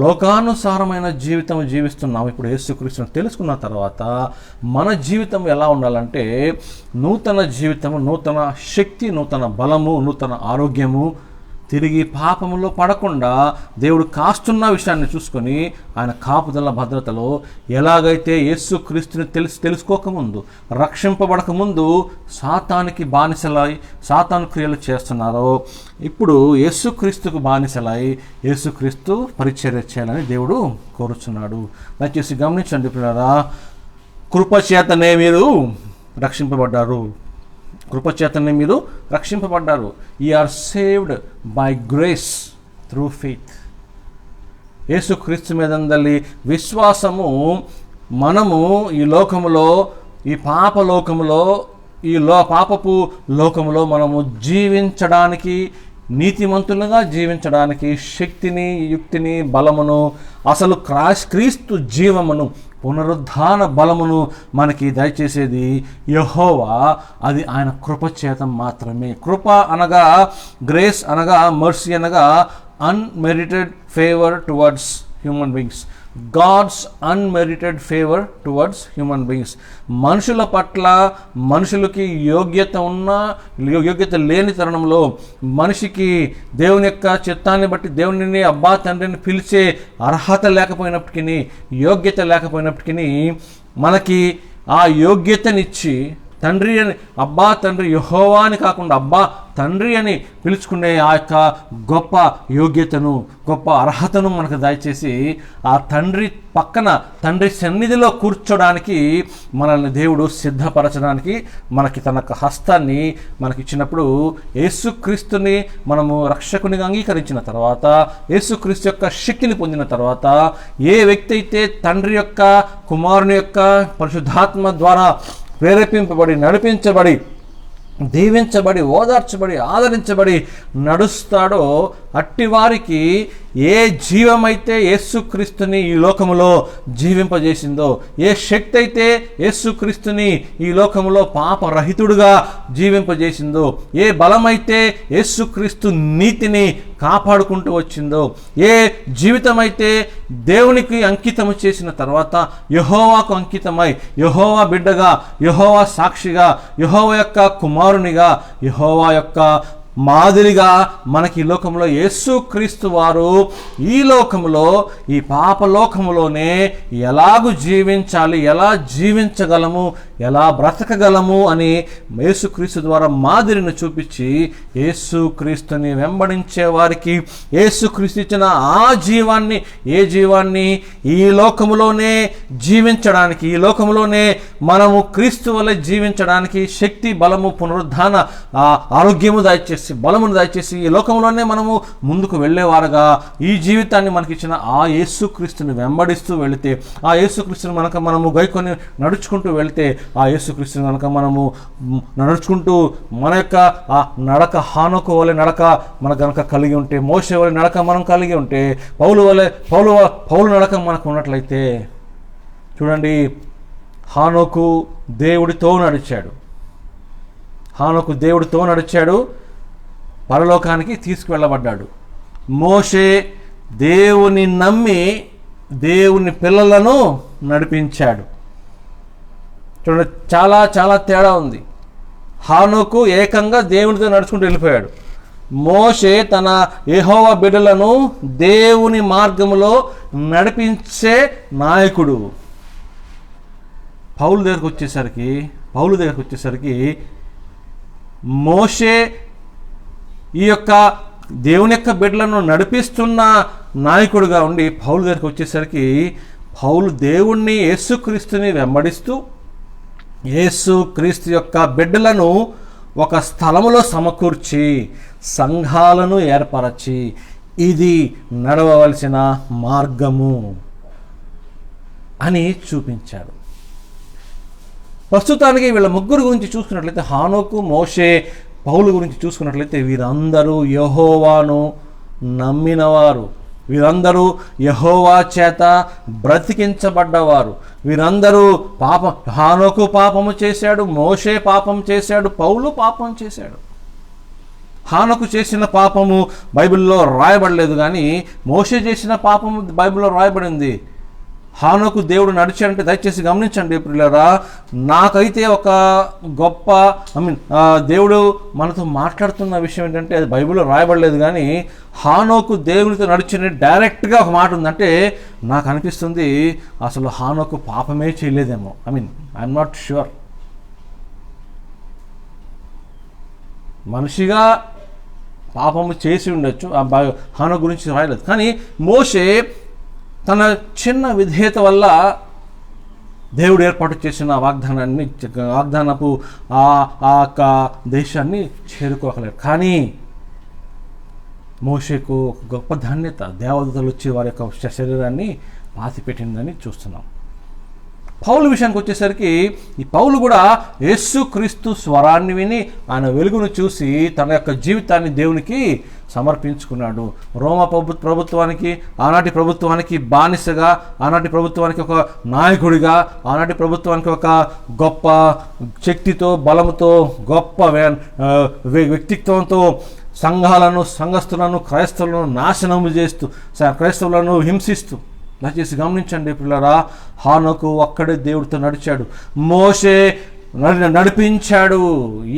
లోకానుసారమైన జీవితం జీవిస్తున్నాము. ఇప్పుడు యేసుక్రీస్తుని తెలుసుకున్న తర్వాత మన జీవితం ఎలా ఉండాలంటే, నూతన జీవితము, నూతన శక్తి, నూతన బలము, నూతన ఆరోగ్యము, తిరిగి పాపములో పడకుండా దేవుడు కాస్తున్న విషయాన్ని చూసుకొని ఆయన కాపుదల భద్రతలో ఎలాగైతే యేసుక్రీస్తుని తెలుసుకోకముందు, రక్షింపబడకముందు సాతానికి బానిసలై సాతాను క్రియలు చేస్తున్నారో, ఇప్పుడు యేసుక్రీస్తుకు బానిసలై యేసుక్రీస్తు పరిచర్య చేయాలని దేవుడు కోరుచున్నాడు. దయచేసి గమనించండి పిల్లరా, కృపచేతనే మీరు రక్షింపబడ్డారు. కృపచేతనే మీరు రక్షింపబడ్డారు. You are saved by grace through faith. యేసుక్రీస్తు మీదందలి విశ్వాసము మనము ఈ లోకములో, ఈ పాపలోకములో, పాపపు లోకములో మనము జీవించడానికి, నీతిమంతులుగా జీవించడానికి శక్తిని, యుక్తిని, బలమును, అసలు క్రీస్తు జీవమును, పునరుద్ధాన బలమును మనకి దయచేసేది యెహోవా. అది ఆయన కృపచేత మాత్రమే. కృప అనగా, గ్రేస్ అనగా, మర్సీ అనగా unmerited favour towards human beings. God's unmerited favour towards human beings. మనుషుల పట్ల మనుషులకి యోగ్యత లేని తరుణంలో, మనిషికి దేవుని యొక్క చిత్తాన్ని బట్టి దేవునిని అబ్బా తండ్రిని పిలిచే అర్హత లేకపోయినప్పటికీ, యోగ్యత లేకపోయినప్పటికీ, మనకి ఆ యోగ్యతనిచ్చి తండ్రి అని, అబ్బా తండ్రి యెహోవా అని కాకుండా అబ్బా తండ్రి అని పిలుచుకునే ఆ యొక్క గొప్ప యోగ్యతను, గొప్ప అర్హతను మనకు దయచేసి ఆ తండ్రి పక్కన, తండ్రి సన్నిధిలో కూర్చోడానికి మనల్ని దేవుడు సిద్ధపరచడానికి మనకి తన యొక్క హస్తాన్ని మనకిచ్చినప్పుడు, యేసుక్రీస్తుని మనము రక్షకునిగా అంగీకరించిన తర్వాత, యేసుక్రీస్తు యొక్క శక్తిని పొందిన తర్వాత, ఏ వ్యక్తి అయితే తండ్రి యొక్క, కుమారుని యొక్క పరిశుద్ధాత్మ ద్వారా ప్రేరేపింపబడి, నడిపించబడి, దీవించబడి, ఓదార్చబడి, ఆదరించబడి నడుస్తాడో, అట్టివారికి ఏ జీవమైతే యేసుక్రీస్తుని ఈ లోకములో జీవింపజేసిందో, ఏ శక్తి అయితే యేసుక్రీస్తుని ఈ లోకములో పాపరహితుడుగా జీవింపజేసిందో, ఏ బలమైతే యేసుక్రీస్తు నీతిని కాపాడుకుంటూ వచ్చిందో, ఏ జీవితం అయితే దేవునికి అంకితము చేసిన తర్వాత యెహోవాకు అంకితమై, యెహోవా బిడ్డగా, యెహోవా సాక్షిగా, యెహోవా యొక్క కుమారునిగా, యెహోవా యొక్క మాదిరిగా మనకి ఈ లోకంలో యేసుక్రీస్తు వారు ఈ లోకములో, ఈ పాపలోకములోనే ఎలాగూ జీవించాలి, ఎలా జీవించగలము, ఎలా బ్రతకగలము అని యేసుక్రీస్తు ద్వారా మాదిరిని చూపించి, యేసుక్రీస్తుని వెంబడించే వారికి యేసుక్రీస్తు ఇచ్చిన ఆ జీవాన్ని, ఏ జీవాన్ని ఈ లోకములోనే జీవించడానికి, ఈ లోకములోనే మనము క్రీస్తు వలె జీవించడానికి శక్తి, బలము, పునరుద్ధాన ఆరోగ్యము దయచేసి, బలమును దయచేసి ఈ లోకంలోనే మనము ముందుకు వెళ్ళేవారుగా ఈ జీవితాన్ని మనకిచ్చిన ఆ యేసుక్రీస్తుని వెంబడిస్తూ వెళితే, ఆ యేసుక్రీస్తుని మనము గైకొని నడుచుకుంటూ వెళితే, ఆ యేసుక్రీస్తుని మనము నడుచుకుంటూ మన యొక్క ఆ నడక హానోకు వలె నడక మనకు కనుక కలిగి ఉంటే, మోషే వలె నడక మనం కలిగి ఉంటే, పౌలు నడక మనకు ఉన్నట్లయితే, చూడండి, హానోకు దేవుడితో నడిచాడు. హానోకు దేవుడితో నడిచాడు, పరలోకానికి తీసుకువెళ్ళబడ్డాడు. మోషే దేవుని నమ్మి దేవుని పిల్లలను నడిపించాడు. చూడండి, చాలా చాలా తేడా ఉంది. హానోకు ఏకంగా దేవునితో నడుచుకుంటూ వెళ్ళిపోయాడు. మోషే తన యెహోవా బిడ్డలను దేవుని మార్గములో నడిపించే నాయకుడు. పౌలు దగ్గరకు వచ్చేసరికి మోషే ఈ యొక్క దేవుని యొక్క బిడ్డలను నడిపిస్తున్న నాయకుడిగా ఉండి పౌలు దగ్గరకు వచ్చేసరికి పౌలు దేవుణ్ణి యేసుక్రీస్తుని వెంబడిస్తూ యేసుక్రీస్తు యొక్క బిడ్డలను ఒక స్థలములో సమకూర్చి సంఘాలను ఏర్పరచి ఇది నడవవలసిన మార్గము అని చూపించాడు. ప్రస్తుతానికి వీళ్ళ ముగ్గురు గురించి చూసుకున్నట్లయితే, హానోకు, మోషే, పౌలు గురించి చూసుకున్నట్లయితే వీరందరూ యెహోవాను నమ్మినవారు, వీరందరూ యెహోవా చేత బ్రతికించబడ్డవారు. వీరందరూ హానోకు పాపము చేశాడు, మోషే పాపం చేశాడు, పౌలు పాపం చేశాడు. హానోకు చేసిన పాపము బైబిల్లో రాయబడలేదు, కానీ మోషే చేసిన పాపము బైబిల్లో రాయబడింది. హానోకు దేవుడు నడిచాడంటే దయచేసి గమనించండి ప్రియులారా, నాకైతే ఒక గొప్ప దేవుడు మనతో మాట్లాడుతున్న విషయం ఏంటంటే అది బైబిల్లో రాయబడలేదు, కానీ హానోకు దేవునితో నడిచిన డైరెక్ట్గా ఒక మాట ఉందంటే నాకు అనిపిస్తుంది అసలు హానోకు పాపమే చేయలేదేమో. I'm not sure. మనిషిగా పాపము చేసి ఉండొచ్చు, హానోకు గురించి రాయలేదు. కానీ మోషే తన చిన్న విధేయత వల్ల దేవుడు ఏర్పాటు చేసిన వాగ్దానపు ఆ యొక్క దేశాన్ని చేరుకోగలరు. కానీ మోషేకు ఒక గొప్ప ధాన్యత, దేవదూతలు వచ్చి వారి యొక్క శరీరాన్ని పాతిపెట్టిందని చూస్తున్నాం. పౌలు విషయానికి వచ్చేసరికి ఈ పౌలు కూడా యేసుక్రీస్తు స్వరాన్ని విని ఆయన వెలుగును చూసి తన యొక్క జీవితాన్ని దేవునికి సమర్పించుకున్నాడు. రోమా ప్రభుత్వానికి, ఆనాటి ప్రభుత్వానికి బానిసగా, ఆనాటి ప్రభుత్వానికి ఒక నాయకుడిగా, ఆనాటి ప్రభుత్వానికి ఒక గొప్ప శక్తితో, బలముతో, గొప్ప వ్యక్తిత్వంతో సంఘాలను, సంఘస్థులను, క్రైస్తవులను నాశనము చేస్తూ, క్రైస్తవులను హింసిస్తూ. దయచేసి గమనించండి పిల్లరా, హానోకు ఒక్కడే దేవుడితో నడిచాడు, మోషే నడిపించాడు.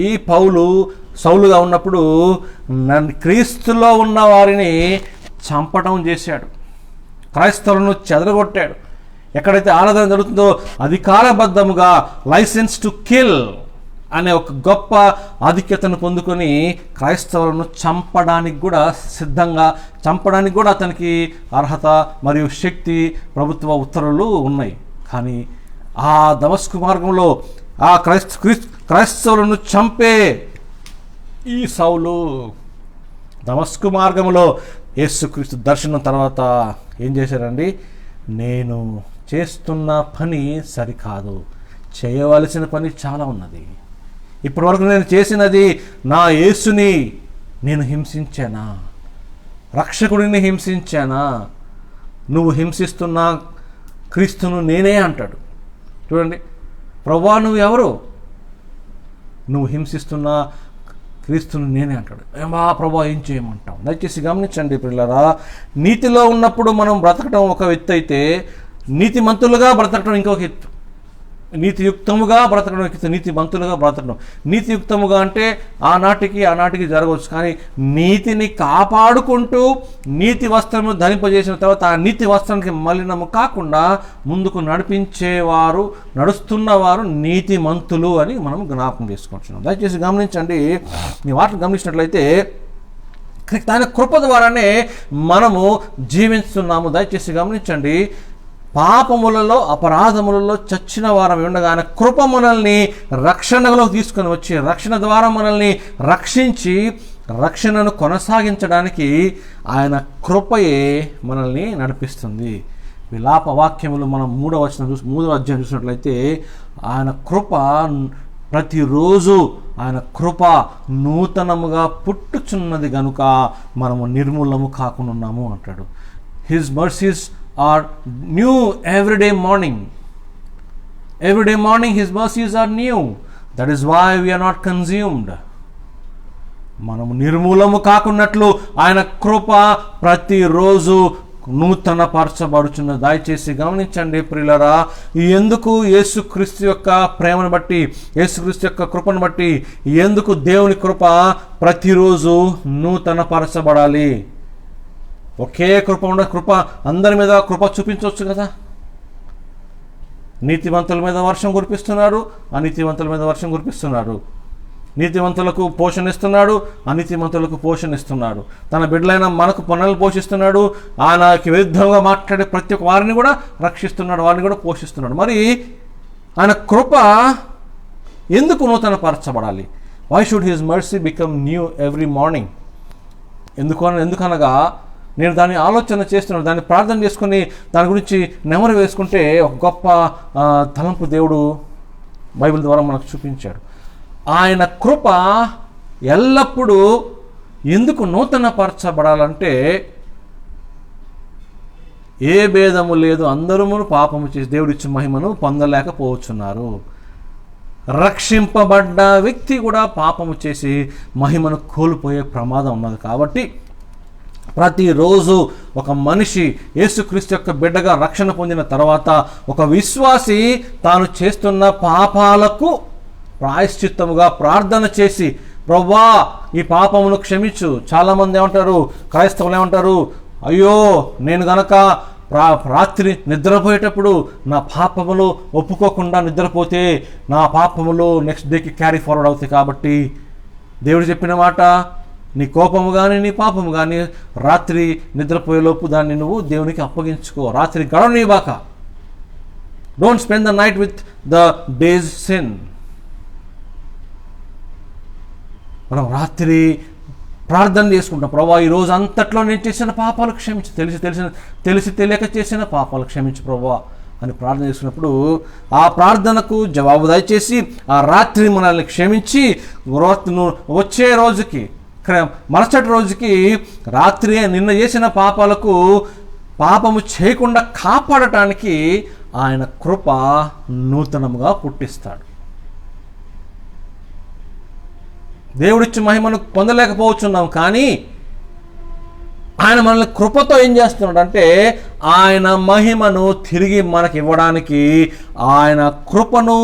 ఈ పౌలు సౌలుగా ఉన్నప్పుడు క్రీస్తులో ఉన్న వారిని చంపటం చేశాడు, క్రైస్తవులను చెదరగొట్టాడు. ఎక్కడైతే ఆరాధన జరుగుతుందో అధికారబద్ధముగా లైసెన్స్ టు కిల్ అనే ఒక గొప్ప ఆధిక్యతను పొందుకొని క్రైస్తవులను చంపడానికి కూడా అతనికి అర్హత మరియు శక్తి, ప్రభుత్వ ఉత్తర్వులు ఉన్నాయి. కానీ ఆ దమస్కు మార్గంలో ఆ క్రైస్తవులను చంపే ఈ సౌలు దమస్కు మార్గంలో యేసుక్రీస్తు దర్శనం తర్వాత ఏం చేశారండి? నేను చేస్తున్న పని సరికాదు, చేయవలసిన పని చాలా ఉన్నది. ఇప్పటివరకు నేను చేసినది నా యేసుని నేను హింసించానా, రక్షకుడిని హింసించానా? నువ్వు హింసిస్తున్న క్రీస్తును నేనే అంటాడు. చూడండి, ప్రభువా నువ్వు ఎవరు? నువ్వు హింసిస్తున్న క్రీస్తును నేనే అంటాడు. ఏమా ప్రభువా ఏం చేయమంటావు? దయచేసి గమనించండి ప్రియులారా, నీతిలో ఉన్నప్పుడు మనం బ్రతకడం ఒక ఎత్తు అయితే, నీతిమంతులుగా బ్రతకడం ఇంకొక ఎత్తు. నీతియుక్తముగా బ్రతకడం, నీతిమంతులుగా బ్రతకడం. నీతియుక్తముగా అంటే ఆనాటికి జరగవచ్చు, కానీ నీతిని కాపాడుకుంటూ నీతి వస్త్రము ధరింపజేసిన తర్వాత ఆ నీతి వస్త్రానికి మలినము కాకుండా ముందుకు నడుస్తున్నవారు నీతిమంతులు అని మనం జ్ఞాపకం చేసుకుంటున్నాం. దయచేసి గమనించండి, మీ వాటిని గమనించినట్లయితే ఆయన కృప ద్వారానే మనము జీవిస్తున్నాము. దయచేసి గమనించండి, పాపములలో, అపరాధములలో చచ్చిన వారం ఉండగా ఆయన కృప మనల్ని రక్షణలో తీసుకొని వచ్చి, రక్షణ ద్వారా మనల్ని రక్షించి, రక్షణను కొనసాగించడానికి ఆయన కృపయే మనల్ని నడిపిస్తుంది. విలాప వాక్యములు మనం 3వ అధ్యాయం చూసినట్లయితే ఆయన కృప ప్రతిరోజు, ఆయన కృప నూతనముగా పుట్టుచున్నది గనుక మనము నిర్మూలము కాకున్నాము అంటాడు. His mercies are new every day morning. His mercies are new. That is why we are not consumed. మనము నిర్మూలము కాకున్నట్లు ఆయన కృప ప్రతిరోజు నూతన పరచబడుచున్న. దయచేసి గమనించండి ప్రియులరా, ఎందుకు యేసుక్రీస్తు యొక్క ప్రేమను బట్టి, యేసుక్రీస్తు యొక్క కృపను బట్టి ఎందుకు దేవుని కృప ప్రతిరోజు నూతన పరచబడాలి? ఒకే కృప ఉన్న కృప అందరి మీద కృప చూపించవచ్చు కదా. నీతివంతుల మీద వర్షం కురిపిస్తున్నాడు, అనీతివంతుల మీద వర్షం కురిపిస్తున్నాడు. నీతివంతులకు పోషణ ఇస్తున్నాడు, అనీతివంతులకు పోషణ ఇస్తున్నాడు. తన బిడ్డలైన మనకు పనులు పోషిస్తున్నాడు. ఆయనకి విరుద్ధంగా మాట్లాడే ప్రతి ఒక్క వారిని కూడా రక్షిస్తున్నాడు, వారిని కూడా పోషిస్తున్నాడు. మరి ఆయన కృప ఎందుకు నూతన పరచబడాలి? Why should his mercy become new every morning? ఎందుకనగా నేను దాన్ని ఆలోచన చేస్తున్నాను, దాన్ని ప్రార్థన చేసుకుని దాని గురించి నెమరు వేసుకుంటే ఒక గొప్ప తలంపు దేవుడు బైబిల్ ద్వారా మనకు చూపించాడు. ఆయన కృప ఎల్లప్పుడూ ఎందుకు నూతన పరచబడాలంటే, ఏ భేదము లేదు, అందరూ పాపము చేసి దేవుడిచ్చే మహిమను పొందలేకపోతున్నారు. రక్షింపబడ్డ వ్యక్తి కూడా పాపము చేసి మహిమను కోల్పోయే ప్రమాదం ఉన్నది. కాబట్టి ప్రతిరోజు ఒక మనిషి యేసుక్రీస్తు యొక్క బిడ్డగా రక్షణ పొందిన తర్వాత ఒక విశ్వాసి తాను చేస్తున్న పాపాలకు ప్రాయశ్చిత్తముగా ప్రార్థన చేసి, ప్రభువా ఈ పాపమును క్షమించు. చాలామంది ఏమంటారు, క్రైస్తవులు ఏమంటారు, అయ్యో నేను గనక రాత్రి నిద్రపోయేటప్పుడు నా పాపములు ఒప్పుకోకుండా నిద్రపోతే నా పాపములు నెక్స్ట్ డేకి క్యారీ ఫార్వర్డ్ అవుతాయి. కాబట్టి దేవుడు చెప్పిన మాట, నీ కోపము కానీ నీ పాపము కానీ రాత్రి నిద్రపోయేలోపు దాన్ని నువ్వు దేవునికి అప్పగించుకో. రాత్రి గడవనివ్వక. Don't spend the night with the days sin. మనం రాత్రి ప్రార్థన చేసుకుంటాం, ప్రభువా ఈ రోజు అంతట్లో నేను చేసిన పాపాలు క్షమించు, తెలిసి తెలియక చేసిన పాపాలు క్షమించు ప్రభువా అని ప్రార్థన చేసినప్పుడు ఆ ప్రార్థనకు జవాబు దయచేసి ఆ రాత్రి మనల్ని క్షమించి వచ్చే రోజుకి, మరుసటి రోజుకి రాత్రి నిన్న చేసిన పాపము చేయకుండా కాపాడటానికి ఆయన కృప నూతనముగా పుట్టిస్తాడు. దేవుడిచ్చి మహిమను పొందలేకపోతున్నాం, కానీ ఆయన మనల్ని కృపతో ఏం చేస్తున్నాడు అంటే, ఆయన మహిమను తిరిగి మనకి ఇవ్వడానికి ఆయన కృపను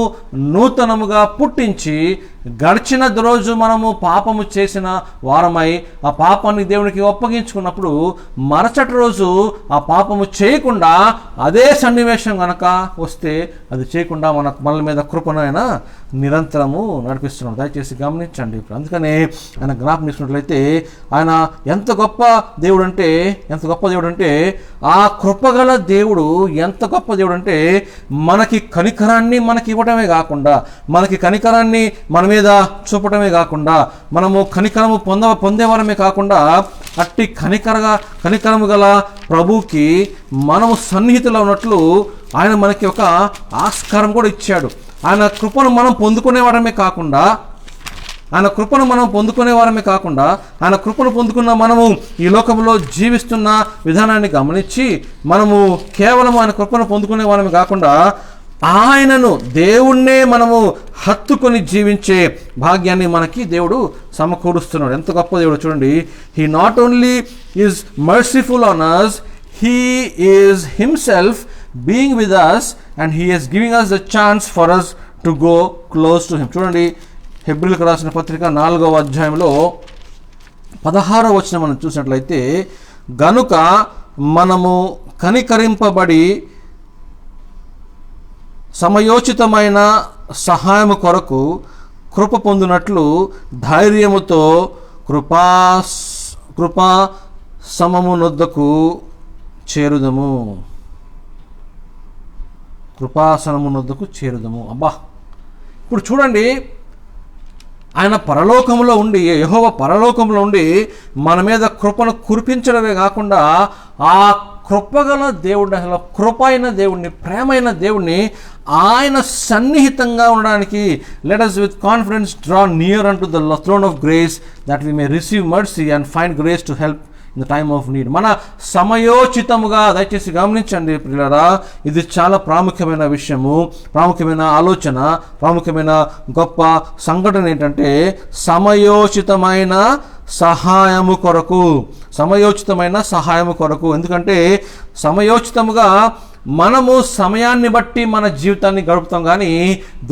నూతనముగా పుట్టించి, గడిచిన రోజు మనము పాపము చేసిన వారమై ఆ పాపాన్ని దేవునికి అప్పగించుకున్నప్పుడు మరుసటి రోజు ఆ పాపము చేయకుండా అదే సన్నివేశం కనుక వస్తే అది చేయకుండా మన మీద కృపను ఆయన నిరంతరము నడిపిస్తున్నాడు. దయచేసి గమనించండి. ఇప్పుడు అందుకనే ఆయన జ్ఞాపకం చేసుకున్నట్లయితే ఆయన ఎంత గొప్ప దేవుడు అంటే ఆ కృపగల దేవుడు ఎంత గొప్ప దేవుడు అంటే, మనకి కనికరాన్ని మనకి ఇవ్వటమే కాకుండా, మనకి కనికరాన్ని మన మీద చూపటమే కాకుండా, మనము కనికరము పొందేవారమే కాకుండా, అట్టి కనికరము గల ప్రభుకి మనము సన్నిహితులు ఉన్నట్లు ఆయన మనకి ఒక ఆస్కారం కూడా ఇచ్చాడు. ఆయన కృపను మనం పొందుకునే వారమే కాకుండా ఆయన కృపను పొందుకున్న మనము ఈ లోకంలో జీవిస్తున్న విధానాన్ని గమనించి మనము కేవలం ఆయన కృపను పొందుకునే వారమే కాకుండా ఆయనను, దేవుణ్ణే మనము హత్తుకొని జీవించే భాగ్యాన్ని మనకి దేవుడు సమకూరుస్తున్నాడు. ఎంత గొప్ప దేవుడు చూడండి. He not only is merciful on us, he is himself being with us and he is giving us the chance for us to go close to him. చూడండి, హెబ్రీయులకు రాసిన పత్రిక 4వ అధ్యాయంలో 16వ వచనం మనం చూసినట్లయితే, గనుక మనము కనికరింపబడి సమయోచితమైన సహాయము కొరకు కృప పొందినట్లు ధైర్యముతో కృపా సమమునొద్దకు చేరుదము. కృపాసనమునొద్దకు చేరుదము. అబ్బా, ఇప్పుడు చూడండి, ఆయన పరలోకంలో ఉండి, యెహోవా పరలోకంలో ఉండి మన మీద కృపను కురిపించడమే కాకుండా ఆ కృపగల దేవుడిని, అసలు కృప అయిన దేవుడిని, ప్రేమైన దేవుడిని ఆయన సన్నిహితంగా ఉండడానికి let us with confidence draw near unto the throne of grace that we may receive mercy and find grace to help in the time of need. మన సమయోచితముగా, దయచేసి గమనించండి ప్రియులారా, ఇది చాలా ప్రాముఖ్యమైన విషయము, ప్రాముఖ్యమైన ఆలోచన, ప్రాముఖ్యమైన గొప్ప సంఘటన ఏంటంటే సమయోచితమైన సహాయము కొరకు. సమయోచితమైన సహాయము కొరకు. ఎందుకంటే సమయోచితముగా మనము సమయాన్ని బట్టి మన జీవితాన్ని గడుపుతాం, కానీ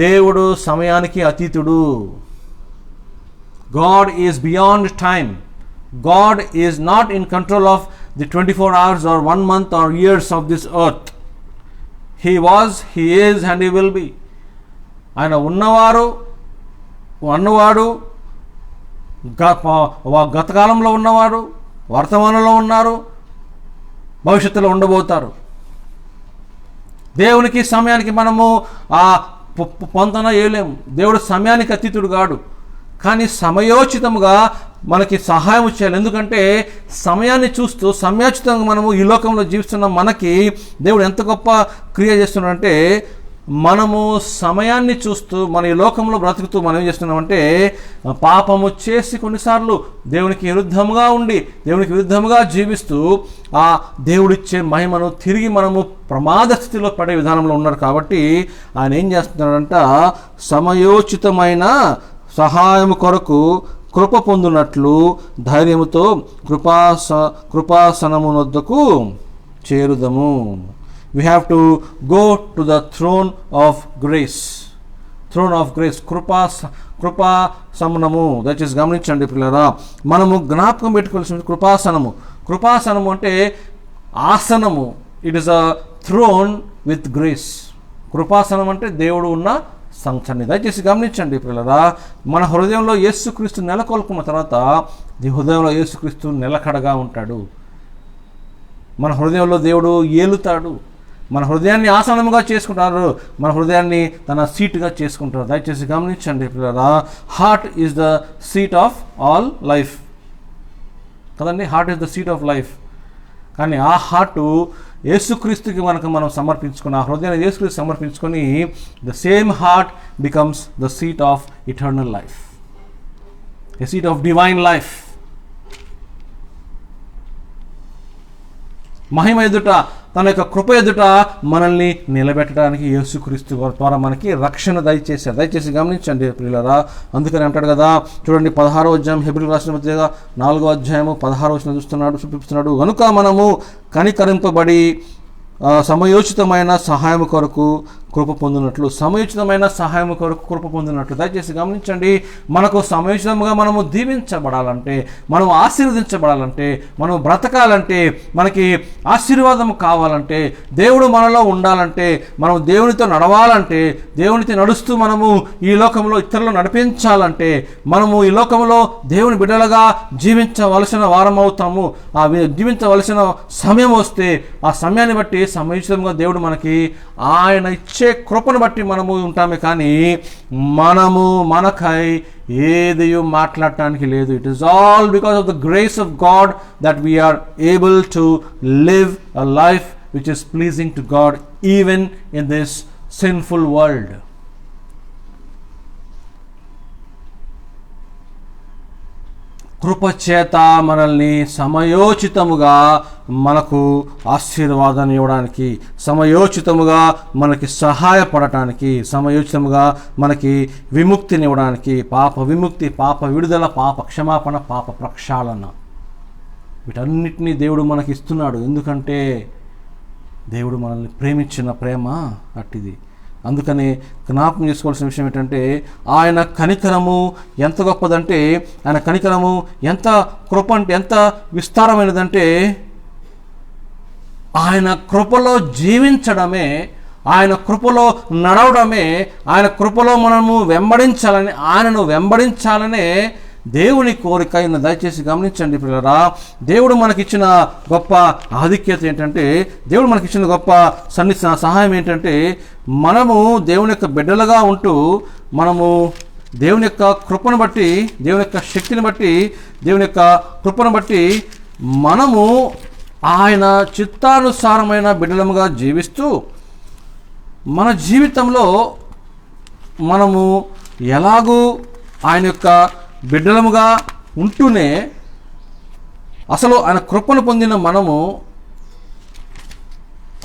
దేవుడు సమయానికి అతీతుడు. God is beyond time. God is not in control of the 24 hours or 1 month or years of this earth. He was, He is and He will be. ఆయన ఉన్నవాడు, గతకాలంలో ఉన్నవారు, వర్తమానంలో ఉన్నారు, భవిష్యత్తులో ఉండబోతారు. దేవునికి సమయానికి మనము పొంతన వేయలేము. దేవుడు సమయానికి అతీతుడు కాడు, కానీ సమయోచితముగా మనకి సహాయం చేయాలి. ఎందుకంటే సమయాన్ని చూస్తూ సమయోచితంగా మనము ఈ లోకంలో జీవిస్తున్న మనకి దేవుడు ఎంత గొప్ప క్రియ చేస్తున్నాడంటే, మనము సమయాన్ని చూస్తూ మన ఈ లోకంలో బ్రతుకుతూ మనం ఏం చేస్తున్నామంటే పాపము చేసి కొన్నిసార్లు దేవునికి విరుద్ధముగా ఉండి దేవునికి విరుద్ధముగా జీవిస్తూ ఆ దేవుడిచ్చే మహిమను తిరిగి మనము ప్రమాద స్థితిలో పడే విధానంలో ఉన్నారు. కాబట్టి ఆయన ఏం చేస్తున్నాడంట, సమయోచితమైన సహాయము కొరకు కృప పొందునట్లు ధైర్యముతో కృపాసనమునొద్దకు చేరుదము. We have to go to the throne of grace. Throne of grace. కృపాసనము. దయచేసి గమనించండి పిల్లరా, మనము జ్ఞాపకం పెట్టుకోవాల్సిన కృపాసనము. కృపాసనము అంటే ఆసనము. It is a throne with grace. కృపాసనం అంటే దేవుడు ఉన్న సంచన్ని. దయచేసి గమనించండి పిల్లరా, మన హృదయంలో యేసుక్రీస్తు నెలకొల్పుకున్న తర్వాత ఈ హృదయంలో యేసుక్రీస్తు నిలకడగా ఉంటాడు. మన హృదయంలో దేవుడు ఏలుతాడు. మన హృదయాన్ని ఆసనముగా చేసుకుంటారు, మన హృదయాన్ని తన సీటుగా చేసుకుంటారు. దయచేసి గమనించండి పిల్లరా, heart is the seat of all life కదండి. Heart is the seat of life. కానీ ఆ హార్టు యేసుక్రీస్తుకి మనం సమర్పించుకుని, ఆ హృదయాన్ని యేసుక్రీస్తు సమర్పించుకొని, the same heart becomes the seat of eternal life, a seat of divine life. మహిమ ఎదుట, తన యొక్క కృప ఎదుట మనల్ని నిలబెట్టడానికి యేసుక్రీస్తు ద్వారా మనకి రక్షణ దయచేశారు. దయచేసి గమనించండి ప్రియులారా. అందుకని అంటాడు కదా, చూడండి 16వ అధ్యాయం హెబ్రీయులకు రాసిన పత్రిక 4వ అధ్యాయము 16వ వచనం చూపిస్తున్నాడు. కనుక మనము కనికరింపబడి సమయోచితమైన సహాయం కొరకు కృప పొందినట్లు. సమయోచితమైన సహాయం కొరకు కృప పొందినట్లు. దయచేసి గమనించండి, మనకు సమయోచితంగా మనము దీవించబడాలంటే, మనం ఆశీర్వదించబడాలంటే, మనం బ్రతకాలంటే, మనకి ఆశీర్వాదం కావాలంటే, దేవుడు మనలో ఉండాలంటే, మనం దేవునితో నడవాలంటే, దేవునితో నడుస్తూ మనము ఈ లోకంలో ఇతరులను నడిపించాలంటే, మనము ఈ లోకంలో దేవుని బిడ్డలుగా జీవించవలసిన వారం అవుతాము. ఆ జీవించవలసిన సమయం వస్తే ఆ సమయాన్ని బట్టి సమయోచితంగా దేవుడు మనకి ఆయన ఇచ్చే కృపను బట్టి మనము ఉంటామే, కానీ మనము మనకై ఏది మాట్లాడటానికి లేదు. It is all because of the grace of God that we are able to live a life which is pleasing to God even in this sinful world. కృపచేత మనల్ని సమయోచితముగా మనకు ఆశీర్వాదాన్ని ఇవ్వడానికి, సమయోచితముగా మనకి సహాయపడటానికి, సమయోచితముగా మనకి విముక్తిని ఇవ్వడానికి, పాప విముక్తి, పాప విడుదల, పాప క్షమాపణ, పాప ప్రక్షాళన, వీటన్నిటినీ దేవుడు మనకి ఇస్తున్నాడు. ఎందుకంటే దేవుడు మనల్ని ప్రేమించిన ప్రేమ అట్టిది. అందుకని జ్ఞాపకం చేసుకోవాల్సిన విషయం ఏంటంటే, ఆయన కనికరము ఎంత గొప్పదంటే, ఆయన కనికరము ఎంత కృప అంటే ఎంత విస్తారమైనదంటే, ఆయన కృపలో జీవించడమే, ఆయన కృపలో నడవడమే, ఆయన కృపలో మనము వెంబడించాలని, ఆయనను వెంబడించాలనే దేవుని కోరిక. దయచేసి గమనించండి పిల్లరా, దేవుడు మనకిచ్చిన గొప్ప ఆధిక్యత ఏంటంటే, దేవుడు మనకిచ్చిన గొప్ప సహాయం ఏంటంటే, మనము దేవుని యొక్క బిడ్డలుగా ఉంటూ, మనము దేవుని యొక్క కృపను బట్టి, దేవుని యొక్క శక్తిని బట్టి, దేవుని యొక్క కృపను బట్టి మనము ఆయన చిత్తానుసారమైన బిడ్డలముగా జీవిస్తూ, మన జీవితంలో మనము ఎలాగూ ఆయన యొక్క బిడ్డలముగా ఉంటూనే అసలు ఆయన కృపను పొందిన మనము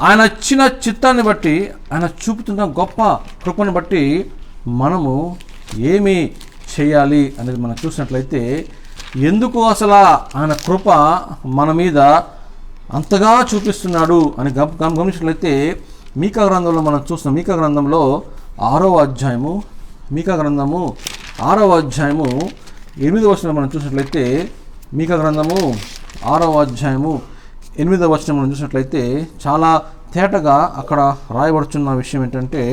ఆయన ఇచ్చిన చిత్తాన్ని బట్టి, ఆయన చూపుతున్న గొప్ప కృపను బట్టి మనము ఏమి చేయాలి అనేది మనం చూసినట్లయితే, ఎందుకు అసలు ఆయన కృప మన మీద అంతగా చూపిస్తున్నాడు అని గమనించినట్లయితే, మీకా గ్రంథంలో మనం చూస్తున్నాం. మీకా గ్రంథంలో 6వ అధ్యాయము 8వ వచనం మనం చూసినట్లయితే, మీకా గ్రంథము 6వ అధ్యాయము 8వ వచనం మనం చూసినట్లయితే చాలా తేటగా అక్కడ రాయబడుచున్న విషయం ఏంటంటే,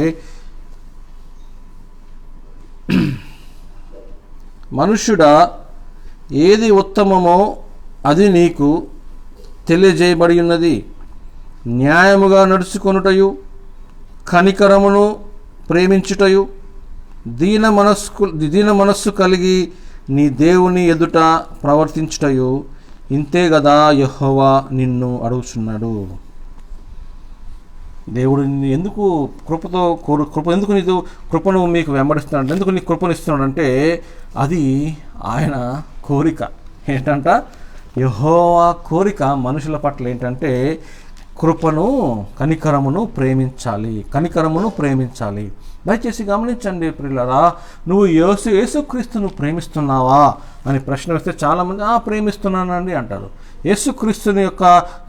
మనుష్యుడా, ఏది ఉత్తమమో అది నీకు తెలియజేయబడి ఉన్నది. న్యాయముగా నడుచుకొనుటయు, కనికరమును ప్రేమించుటయు, దీన మనస్సు కలిగి నీ దేవుని ఎదుట ప్రవర్తించుటయు, ఇంతే కదా యెహోవా నిన్ను అడుగుచున్నాడు. దేవుడు నిన్ను ఎందుకు కృపను మీకు వెంబడిస్తున్నాడు, ఎందుకు నీకు కృపను ఇస్తున్నాడు అంటే, అది ఆయన కోరిక. ఏంటంట? యెహోవా కోరిక మనుషుల పట్ల ఏంటంటే కృపను, కనికరమును ప్రేమించాలి. దయచేసి గమనించండి ప్రియులారా, నువ్వు యేసుక్రీస్తును ప్రేమిస్తున్నావా అని ప్రశ్న వేస్తే చాలామంది ప్రేమిస్తున్నానండి అంటారు. యేసుక్రీస్తుని యొక్క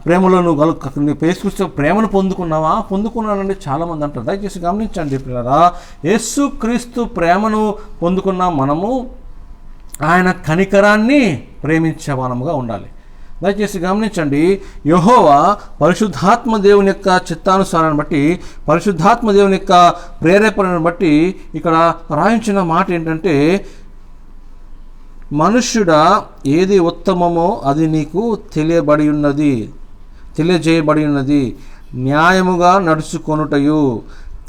ప్రేమలో నువ్వు యేసుక్రీస్తు ప్రేమను పొందుకున్నానండి చాలామంది అంటారు. దయచేసి గమనించండి ప్రియులారా, యేసుక్రీస్తు ప్రేమను పొందుకున్న మనము ఆయన కనికరాన్ని ప్రేమించే వారముగా ఉండాలి. దయచేసి గమనించండి, యెహోవా పరిశుద్ధాత్మ దేవుని యొక్క చిత్తానుసారాన్ని బట్టి, పరిశుద్ధాత్మ దేవుని యొక్క ప్రేరేపణను బట్టి ఇక్కడ రాయించిన మాట ఏంటంటే, మనుష్యుడా, ఏది ఉత్తమమో అది నీకు తెలియజేయబడి ఉన్నది. న్యాయముగా నడుచుకొనుటయు,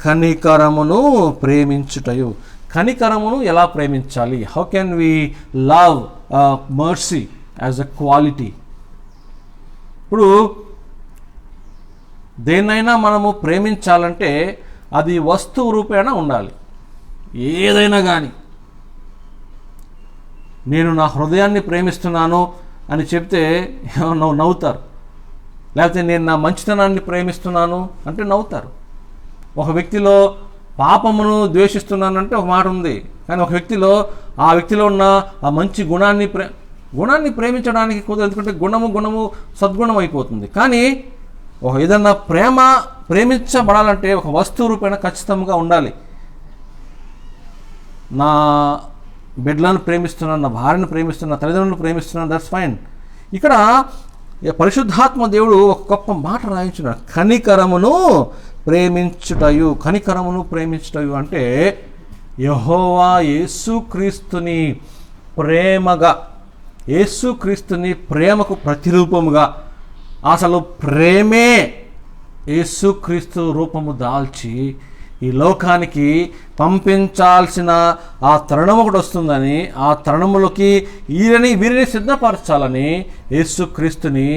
కనికరమును ప్రేమించుటయు. కనికరమును ఎలా ప్రేమించాలి? How can we love mercy as a quality? ఇప్పుడు దేన్నైనా మనము ప్రేమించాలంటే అది వస్తువు రూపేణ ఉండాలి. ఏదైనా కానీ నేను నా హృదయాన్ని ప్రేమిస్తున్నాను అని చెప్తే నవ్వుతారు. లేకపోతే నేను నా మంచితనాన్ని ప్రేమిస్తున్నాను అంటే నవ్వుతారు. ఒక వ్యక్తిలో పాపమును ద్వేషిస్తున్నానంటే ఒక మాట ఉంది, కానీ ఒక వ్యక్తిలో ఆ వ్యక్తిలో ఉన్న ఆ మంచి గుణాన్ని ప్రేమించడానికి కుదరదు. ఎందుకంటే గుణము సద్గుణం అయిపోతుంది. కానీ ఏదన్నా ప్రేమించబడాలంటే ఒక వస్తువు రూపేణ ఖచ్చితంగా ఉండాలి. నా బిడ్డలను ప్రేమిస్తున్నాను, నా భార్యను ప్రేమిస్తున్నాను, నా తల్లిదండ్రులను ప్రేమిస్తున్నాను, దట్స్ ఫైన్. ఇక్కడ పరిశుద్ధాత్మ దేవుడు ఒక గొప్ప మాట రాయించున్నాడు, కనికరమును ప్రేమించుటయు అంటే యెహోవా యేసుక్రీస్తుని ప్రేమకు ప్రతిరూపముగా, అసలు ప్రేమే యేసుక్రీస్తు రూపము దాల్చి ఈ లోకానికి పంపించాల్సిన ఆ తరుణం ఒకటి వస్తుందని, ఆ తరుణములోకి వీరిని సిద్ధపరచాలని యేసుక్రీస్తుని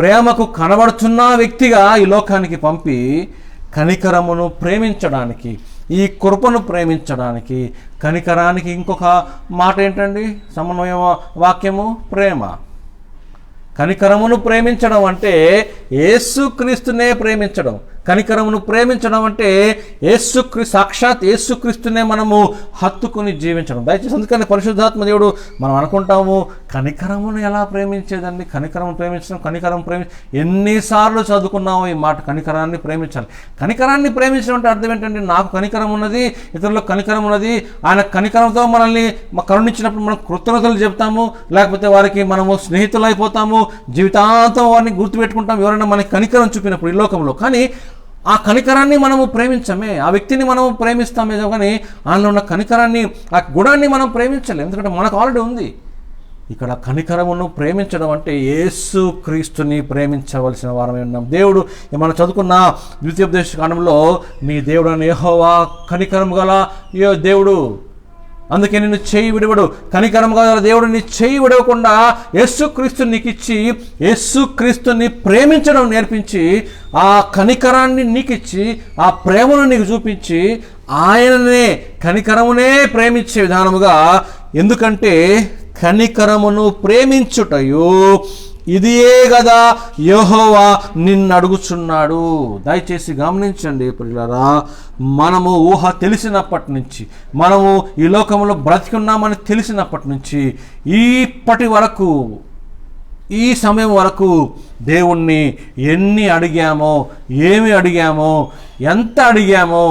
ప్రేమకు కనబడుతున్న వ్యక్తిగా ఈ లోకానికి పంపి కనికరమును ప్రేమించడానికి, ఈ కృపను ప్రేమించడానికి, కనికరానికి ఇంకొక మాట ఏంటండి? సమన్వయ వాక్యము ప్రేమ. కనికరమును ప్రేమించడం అంటే యేసుక్రీస్తునే ప్రేమించడం. కనికరమును ప్రేమించడం అంటే సాక్షాత్ యేసుక్రీస్తునే మనము హత్తుకుని జీవించడం. దయచేసి అందుకని పరిశుద్ధాత్మ దేవుడు మనం అనుకుంటాము, కనికరమును ఎలా ప్రేమించేదండి? కనికరం ఎన్నిసార్లు చదువుకున్నామో ఈ మాట, కనికరాన్ని ప్రేమించాలి. కనికరాన్ని ప్రేమించడం అంటే అర్థం ఏంటంటే, నాకు కనికరం ఉన్నది, ఇతరులకు కనికరం ఉన్నది, ఆయన కనికరంతో మనల్ని కరుణించినప్పుడు మనం కృతజ్ఞతలు చెప్తాము, లేకపోతే వారికి మనము స్నేహితులు అయిపోతాము, జీవితాంతం వారిని గుర్తుపెట్టుకుంటాం ఎవరైనా మనకి కనికరం చూపినప్పుడు ఈ లోకంలో. కానీ ఆ కనికరాన్ని మనము ప్రేమించమే, ఆ వ్యక్తిని మనము ప్రేమిస్తామే కానీ ఆయనలో ఉన్న కనికరాన్ని, ఆ గుణాన్ని మనం ప్రేమించలేము, ఎందుకంటే మనకు ఆల్రెడీ ఉంది. ఇక్కడ కనికరమును ప్రేమించడం అంటే యేసుక్రీస్తుని ప్రేమించవలసిన వారమే ఉన్నాం. దేవుడు మనం చదువుకున్న ద్వితీయోపదేశ కాండంలో, నీ దేవుడు అని యెహోవా కనికరము గల దేవుడు, అందుకే నిన్ను చేయి విడవడు. కనికరము గల దేవుడు నీ చేయి విడవకుండా యేసుక్రీస్తుని నీకు ఇచ్చి, యేసుక్రీస్తుని ప్రేమించడం నేర్పించి, ఆ కనికరాన్ని నీకు ఇచ్చి, ఆ ప్రేమను నీకు చూపించి, ఆయననే కనికరమునే ప్రేమించే విధానముగా. ఎందుకంటే కనికరమును ప్రేమించుటయు ఇదియే కదా యెహోవా నిన్ను అడుగుచున్నాడు. దయచేసి గమనించండి ప్రియులారా, మనము ఊహ తెలిసినప్పటి నుంచి, మనము ఈ లోకంలో బ్రతికున్నామని తెలిసినప్పటి నుంచి ఇప్పటి వరకు, ఈ సమయం వరకు దేవుణ్ణి ఎన్ని అడిగామో, ఏమి అడిగామో, ఎంత అడిగామో,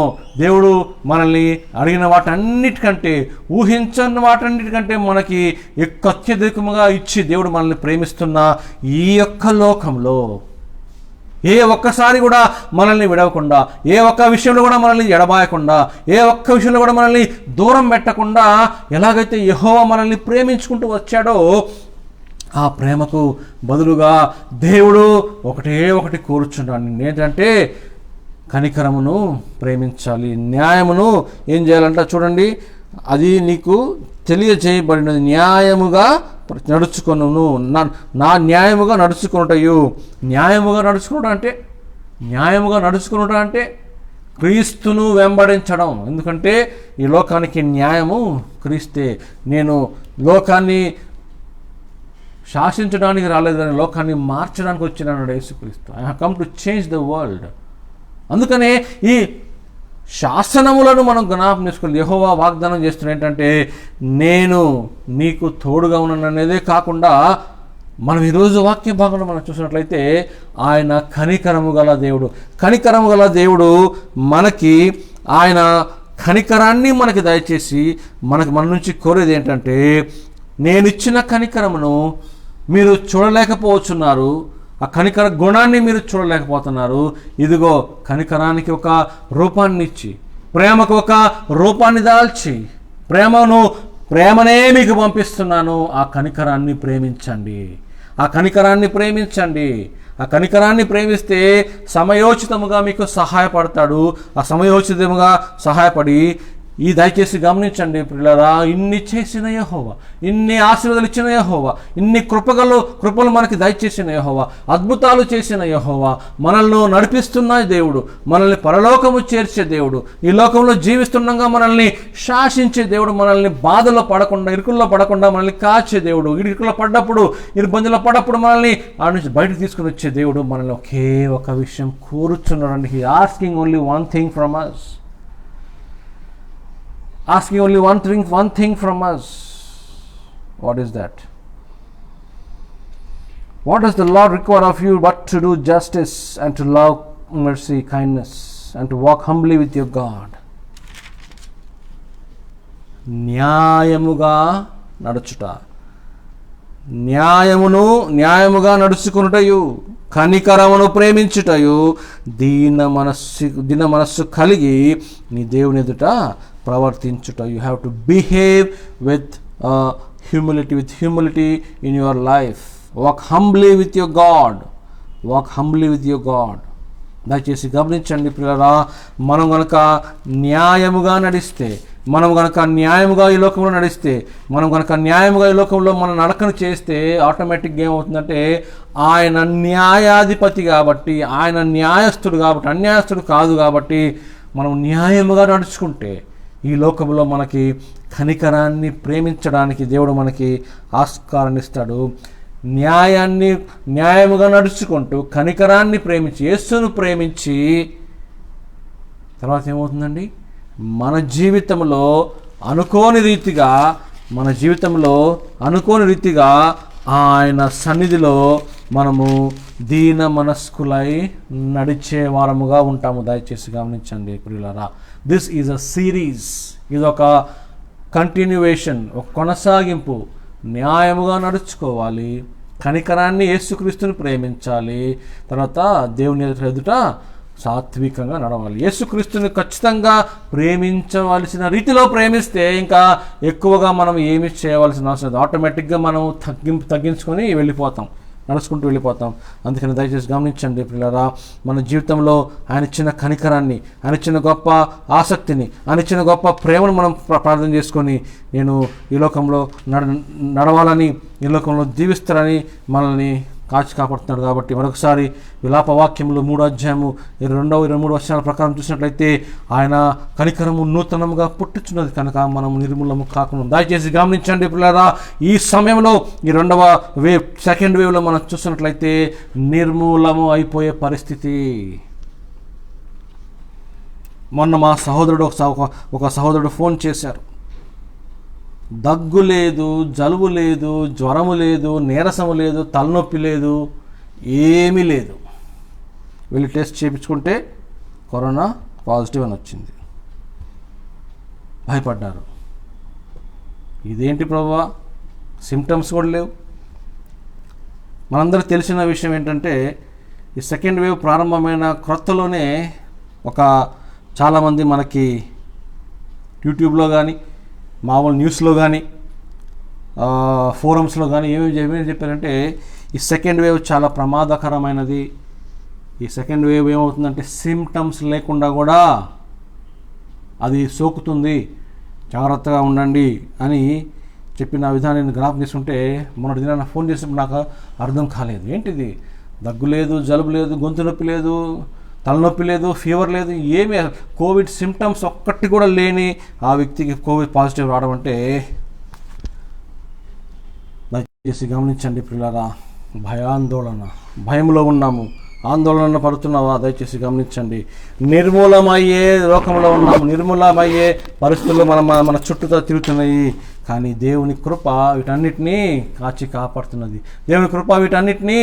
దేవుడు మనల్ని అడిగిన వాటన్నిటికంటే, ఊహించని వాటన్నిటికంటే మనకి అత్యధికముగా ఇచ్చి దేవుడు మనల్ని ప్రేమిస్తున్న ఈ యొక్క లోకంలో ఏ ఒక్కసారి కూడా మనల్ని విడవకుండా, ఏ ఒక్క విషయంలో కూడా మనల్ని ఎడబాయకుండా, ఏ ఒక్క విషయంలో కూడా మనల్ని దూరం పెట్టకుండా ఎలాగైతే యెహోవా మనల్ని ప్రేమించుకుంటూ వచ్చాడో, ఆ ప్రేమకు బదులుగా దేవుడు ఒకటి కోరుచున్నాడు. ఏంటంటే కనికరమును ప్రేమించాలి, న్యాయమును ఏం చేయాలంట చూడండి, అది నీకు తెలియజేయబడినది. న్యాయముగా నడుచుకొనును, నా న్యాయముగా నడుచుకునుటయు. న్యాయముగా నడుచుకునుట అంటే క్రీస్తును వెంబడించడం. ఎందుకంటే ఈ లోకానికి న్యాయము క్రీస్తే. నేను లోకాన్ని శాసించడానికి రాలేదు కానీ లోకాన్ని మార్చడానికి వచ్చినాడు యేసుక్రీస్తు. I have come to change the world. అందుకనే ఈ శాసనములను మనం జ్ఞాపకం చేసుకోవాలి. యెహోవా వాగ్దానం చేస్తున్న ఏంటంటే నేను నీకు తోడుగా ఉన్నాను అనేదే కాకుండా, మనం ఈరోజు వాక్య భాగంలో మనం చూసినట్లయితే ఆయన కనికరము గల దేవుడు. కనికరము గల దేవుడు మనకి, ఆయన కనికరాన్ని మనకి దయచేసి మన నుంచి కోరేది ఏంటంటే, నేను ఇచ్చిన కనికరమును మీరు చూడలేకపోతున్నారు, ఆ కనికర గుణాన్ని మీరు చూడలేకపోతున్నారు. ఇదిగో కనికరానికి ఒక రూపాన్ని ఇచ్చి, ప్రేమకు ఒక రూపాన్ని దాల్చి, ప్రేమనే మీకు పంపిస్తున్నాను. ఆ కనికరాన్ని ప్రేమించండి, ఆ కనికరాన్ని ప్రేమిస్తే సమయోచితముగా మీకు సహాయపడతాడు. ఆ సమయోచితముగా సహాయపడి, ఈ దయచేసి గమనించండి ప్రియులారా, ఇన్ని చేసిన యెహోవా, ఇన్ని ఆశీర్వాదాలు ఇచ్చిన యెహోవా, ఇన్ని కృపలు మనకి దయచేసిన యెహోవా, అద్భుతాలు చేసిన యెహోవా, మనల్ని నడిపిస్తున్న దేవుడు, మనల్ని పరలోకము చేర్చే దేవుడు, ఈ లోకంలో జీవిస్తుండగా మనల్ని శాసించే దేవుడు, మనల్ని బాధలో పడకుండా, ఇరుకుల్లో పడకుండా మనల్ని కాచే దేవుడు, ఇరుకుల్లో పడ్డప్పుడు, ఇబ్బందుల్లో పడ్డప్పుడు మనల్ని ఆ నుంచి బయటకు తీసుకుని వచ్చే దేవుడు మనల్ని ఒకే ఒక విషయం కోరుచున్నాడండి. He asking only one thing from us. Asking only one thing from us. What is that? What does the Lord require of you but to do justice and to love mercy, kindness, and to walk humbly with your God? న్యాయముగా నడుచుట, న్యాయముగా నడుచుకునుటయు, కనికరమును ప్రేమించుటయు, దీన మనస్సు కలిగి నీ దేవుని ఎదుట ప్రవర్తించుట. You have to behave with humility in your life. Walk humbly with your God. దయచేసి గమనించండి ప్రియులారా, మనం గనక న్యాయముగా నడిస్తే, మనం గనక న్యాయముగా ఈ లోకంలో నడిస్తే, మనం గనక న్యాయముగా ఈ లోకంలో మన నడకను చేస్తే ఆటోమేటిక్గా ఏమవుతుందంటే, ఆయన న్యాయాధిపతి కాబట్టి, ఆయన న్యాయస్థుడు కాబట్టి, అన్యాయస్థుడు కాదు కాబట్టి, మనం న్యాయముగా నడుచుకుంటే ఈ లోకంలో మనకి కనికరాన్ని ప్రేమించడానికి దేవుడు మనకి ఆస్కారాన్ని ఇస్తాడు. న్యాయముగా నడుచుకుంటూ కనికరాన్ని ప్రేమించి, యేసును ప్రేమించి తర్వాత ఏమవుతుందండి, మన జీవితంలో అనుకోని రీతిగా ఆయన సన్నిధిలో మనము దీన మనస్కులై నడిచే వారముగా ఉంటాము. దయచేసి గమనించండి ప్రియులారా, దిస్ ఈజ్ అ సిరీస్. ఇది ఒక కంటిన్యూవేషన్, ఒక కొనసాగింపు. న్యాయముగా నడుచుకోవాలి, కనికరాన్ని యేసుక్రీస్తుని ప్రేమించాలి, తర్వాత దేవుని ఎదుట సాత్వికంగా నడవాలి. యేసుక్రీస్తుని ఖచ్చితంగా ప్రేమించవలసిన రీతిలో ప్రేమిస్తే ఇంకా ఎక్కువగా మనం ఏమి చేయవలసిన అవసరం లేదు. ఆటోమేటిక్గా మనం తగ్గించుకొని నడుచుకుంటూ వెళ్ళిపోతాం. అందుకని దయచేసి గమనించండి ప్రియులారా, మన జీవితంలో ఆయన ఇచ్చిన కనికరాన్ని, ఆయన ఇచ్చిన గొప్ప ఆసక్తిని, ఆయన ఇచ్చిన గొప్ప ప్రేమను మనం ప్రార్థన చేసుకొని, నేను ఈ లోకంలో నడవాలని, ఈ లోకంలో జీవిస్తారని మనల్ని కాచి కాపాడుతున్నాడు. కాబట్టి మరొకసారి విలాపవాక్యములు 3:22-23 ప్రకారం చూసినట్లయితే ఆయన కనికరము నూతనముగా పుట్టుచున్నది కనుక మనం నిర్మూలము కాకుండా. దయచేసి గమనించండి పిల్లరా, ఈ సమయంలో ఈ రెండవ వేవ్, సెకండ్ వేవ్లో మనం చూసినట్లయితే నిర్మూలము అయిపోయే పరిస్థితి. మొన్న మా సహోదరుడు ఒక సహోదరుడు ఫోన్ చేశారు. దగ్గు లేదు, జలుబు లేదు, జ్వరము లేదు, నీరసము లేదు, తలనొప్పి లేదు, ఏమీ లేదు. వెళ్ళి టెస్ట్ చేయించుకుంటే కరోనా పాజిటివ్ అని వచ్చింది. భయపడ్డారు. ఇదేంటి ప్రభువా, సిమ్టమ్స్ కూడా లేవు. మనందరికీ తెలిసిన విషయం ఏంటంటే ఈ సెకండ్ వేవ్ ప్రారంభమైన క్రొత్తలోనే చాలామంది మనకి యూట్యూబ్లో కానీ మామూలు న్యూస్లో కానీ ఫోరమ్స్లో కానీ ఏమేమి చెప్పారంటే ఈ సెకండ్ వేవ్ చాలా ప్రమాదకరమైనది. ఈ సెకండ్ వేవ్ ఏమవుతుందంటే సిమ్టమ్స్ లేకుండా కూడా అది సోకుతుంది, జాగ్రత్తగా ఉండండి అని చెప్పిన విధానాన్ని జ్ఞాపకం చేసుకుంటే మొన్నటి దినాన ఫోన్ చేసినప్పుడు నాకు అర్థం కాలేదు. ఏంటిది, దగ్గు లేదు, జలుబు లేదు, గొంతు నొప్పి లేదు, తలనొప్పి లేదు, ఫీవర్ లేదు, ఏమీ కోవిడ్ సిమ్టమ్స్ ఒక్కటి కూడా లేని ఆ వ్యక్తికి కోవిడ్ పాజిటివ్ రావడం అంటే దయచేసి గమనించండి పిల్లరా. భయంలో ఉన్నాము, ఆందోళన పడుతున్నావా? దయచేసి గమనించండి. నిర్మూలమయ్యే లోకంలో ఉన్నాము, నిర్మూలమయ్యే పరిస్థితుల్లో మన చుట్టూతో తిరుగుతున్నాయి. కానీ దేవుని కృప వీటన్నిటినీ కాచి కాపాడుతున్నది. దేవుని కృప వీటన్నిటినీ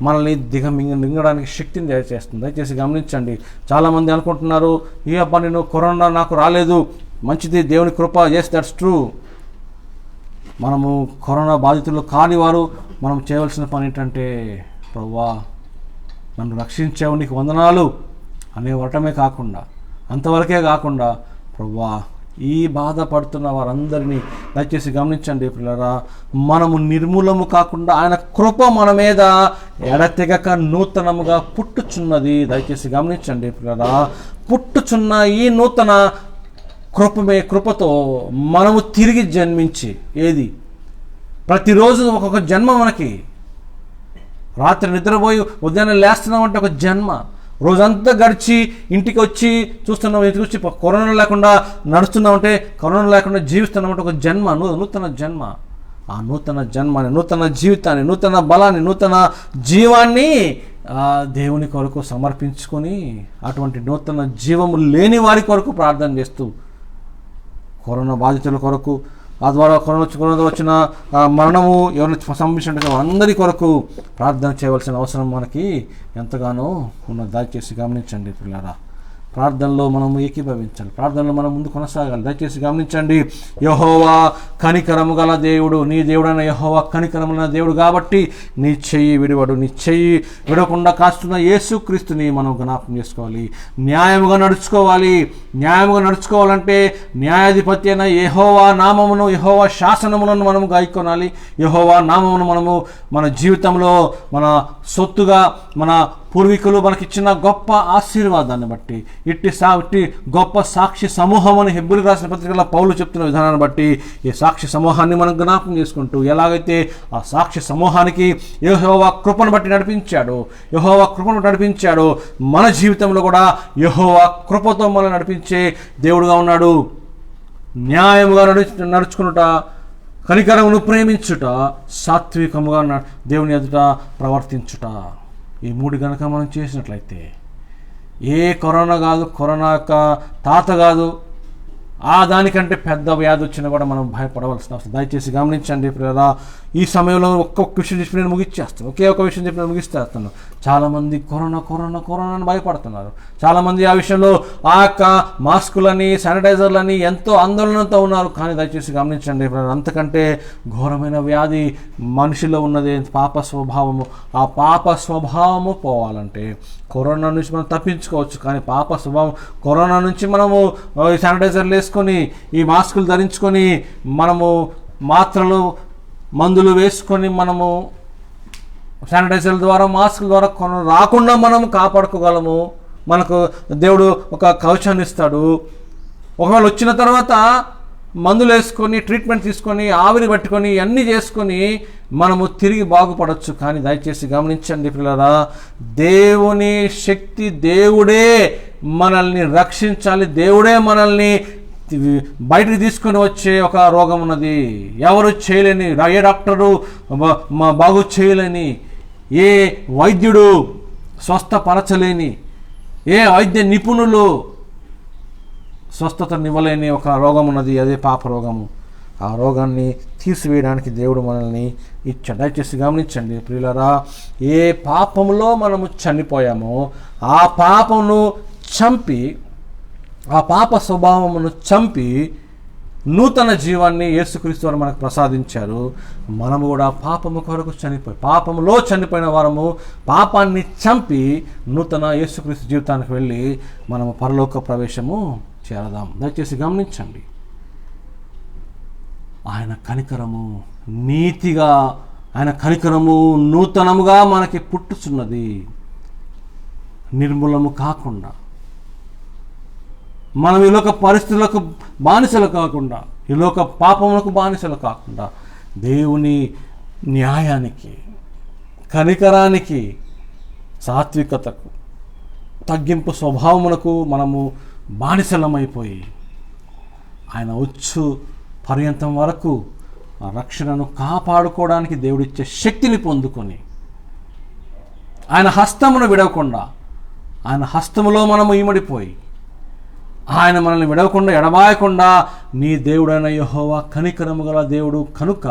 మనల్ని దిగడానికి శక్తిని దయచేస్తుంది. దయచేసి గమనించండి. చాలామంది అనుకుంటున్నారు, ఈ అబ్బా నేను కరోనా నాకు రాలేదు, మంచిది, దేవుని కృప. Yes, that's true. మనము కరోనా బాధితులు కాని వారు మనం చేయవలసిన పని ఏంటంటే, ప్రభువా నన్ను రక్షించావు, నీకు వందనాలు అనే వరటమే కాకుండా, అంతవరకే కాకుండా, ప్రభువా ఈ బాధపడుతున్న వారందరినీ దయచేసి గమనించండి పిల్లరా. మనము నిర్మూలము కాకుండా ఆయన కృప మన మీద ఎడతెగక నూతనముగా పుట్టుచున్నది. దయచేసి గమనించండి పిల్లరా. పుట్టుచున్న ఈ నూతన కృపతో మనము తిరిగి జన్మించి, ఏది ప్రతిరోజు ఒక్కొక్క జన్మ మనకి. రాత్రి నిద్రపోయి ఉదయాన్నే లేస్తున్నామంటే ఒక జన్మ. రోజంతా గడిచి ఇంటికి వచ్చి చూస్తున్నాం, ఇంటికి వచ్చి కరోనా లేకుండా నడుస్తున్నామంటే, కరోనా లేకుండా జీవిస్తున్నామంటే ఒక జన్మ, నూతన జన్మ. ఆ నూతన జన్మని, నూతన జీవితాన్ని, నూతన బలాన్ని, నూతన జీవాన్ని దేవుని కొరకు సమర్పించుకొని అటువంటి నూతన జీవము లేని వారి కొరకు ప్రార్థన చేస్తూ, కరోనా బాధితుల కొరకు, ఆ ద్వారా కరోనా వచ్చిన మరణము ఎవరిని సంభవించినట్టు అందరి కొరకు ప్రార్థన చేయవలసిన అవసరం మనకి ఎంతగానో ఉన్నది. దయచేసి గమనించండి పిల్లరా. ప్రార్థనలో మనము ఏకీభవించాలి, ప్రార్థనలో మనం ముందు కొనసాగాలి. దయచేసి గమనించండి. యెహోవా కనికరము గల దేవుడు, నీ దేవుడైన యెహోవా కనికరమున దేవుడు కాబట్టి నీ చెయ్యి విడివడు. నీ చెయ్యి విడకుండా కాస్తున్న యేసుక్రీస్తుని మనం జ్ఞాపకం చేసుకోవాలి. న్యాయముగా నడుచుకోవాలి. న్యాయముగా నడుచుకోవాలంటే న్యాయాధిపతి అయిన యెహోవా నామమును, యెహోవా శాసనములను మనము గాయకొనాలి. యెహోవా నామమును మనము మన జీవితంలో మన సొత్తుగా, మన పూర్వీకులు మనకిచ్చిన గొప్ప ఆశీర్వాదాన్ని బట్టి, ఇట్టి గొప్ప సాక్షి సమూహం అని హెబ్రీయులకు రాసిన పత్రికలో పౌలు చెప్తున్న విధానాన్ని బట్టి ఈ సాక్షి సమూహాన్ని మనం జ్ఞాపకం చేసుకుంటూ, ఎలాగైతే ఆ సాక్షి సమూహానికి యెహోవా కృపను బట్టి నడిపించాడో మన జీవితంలో కూడా యెహోవా కృపతో మనల్ని నడిపించే దేవుడుగా ఉన్నాడు. న్యాయముగా నడుచుకునుట, కనికరమును ప్రేమించుట, సాత్వికముగా దేవుని ఎదుట ప్రవర్తించుట, ఈ మూడు గనక మనం చేసినట్లయితే ఏ కరోనా కాదు, కరోనా యొక్క తాత కాదు, దానికంటే పెద్ద వ్యాధి వచ్చినా కూడా మనం భయపడవలసిన అవసరం. దయచేసి గమనించండి ప్రియరా. ఈ సమయంలో ఒక్కొక్క విషయం చెప్పి నేను ముగిచ్చేస్తాను, ఒకే ఒక విషయం చెప్పి నేను ముగిస్తేస్తాను. చాలామంది కరోనా అని భయపడుతున్నారు. చాలామంది ఆ విషయంలో ఆ యొక్క మాస్కులని, శానిటైజర్లని ఎంతో ఆందోళనతో ఉన్నారు. కానీ దయచేసి గమనించండి, అంతకంటే ఘోరమైన వ్యాధి మనిషిలో ఉన్నది పాప స్వభావము. ఆ పాప స్వభావము పోవాలంటే కరోనా నుంచి మనం తప్పించుకోవచ్చు, కానీ పాప స్వభావం, కరోనా నుంచి మనము శానిటైజర్లు వేసుకొని, ఈ మాస్కులు ధరించుకొని, మనము మాత్రలు మందులు వేసుకొని, మనము శానిటైజర్ల ద్వారా, మాస్కుల ద్వారా రాకుండా మనము కాపాడుకోగలము. మనకు దేవుడు ఒక కవచాన్ని ఇస్తాడు. ఒకవేళ వచ్చిన తర్వాత మందులు వేసుకొని ట్రీట్మెంట్ తీసుకొని ఆవిరి పట్టుకొని అన్నీ చేసుకొని మనము తిరిగి బాగుపడవచ్చు. కానీ దయచేసి గమనించండి పిల్లరా, దేవుని శక్తి, దేవుడే మనల్ని రక్షించాలి, దేవుడే మనల్ని బయటికి తీసుకొని వచ్చే ఒక రోగం ఉన్నది. ఎవరు చేయలేని, ఏ డాక్టరు బాగు చేయలేని, ఏ వైద్యుడు స్వస్థపరచలేని, ఏ వైద్య నిపుణులు స్వస్థతనివ్వలేని ఒక రోగం ఉన్నది. అదే పాప రోగము. ఆ రోగాన్ని తీసివేయడానికి దేవుడు మనల్ని ఇచ్చాడు. దయచేసి గమనించండి ప్రియులారా, ఏ పాపములో మనము చనిపోయామో ఆ పాపమును చంపి, ఆ పాప స్వభావమును చంపి నూతన జీవాన్ని యేసుక్రీస్తు వారు మనకు ప్రసాదించారు. మనము కూడా పాపము కొరకు పాపములో చనిపోయిన వారము పాపాన్ని చంపి నూతన యేసుక్రీస్తు జీవితానికి వెళ్ళి మనము పరలోక ప్రవేశము చేరదాం. దయచేసి గమనించండి, ఆయన కనికరము నీతిగా, ఆయన కనికరము నూతనముగా మనకి పుట్టుచున్నది, నిర్మూలము కాకుండా. మనం ఈ లోక పరిస్థితులకు బానిసలు కాకుండా, ఈ లోక పాపములకు బానిసలు కాకుండా దేవుని న్యాయానికి, కనికరానికి, సాత్వికతకు, తగ్గింపు స్వభావములకు మనము బానిసలమైపోయి ఆయన వచ్చు పర్యంతం వరకు ఆ రక్షణను కాపాడుకోవడానికి దేవుడిచ్చే శక్తిని పొందుకొని ఆయన హస్తమును విడవకుండా, ఆయన హస్తములో మనము ఇమడిపోయి ఆయన మనల్ని విడవకుండా ఎడబాయకుండా, నీ దేవుడైన యెహోవా కనికరము గల దేవుడు కనుక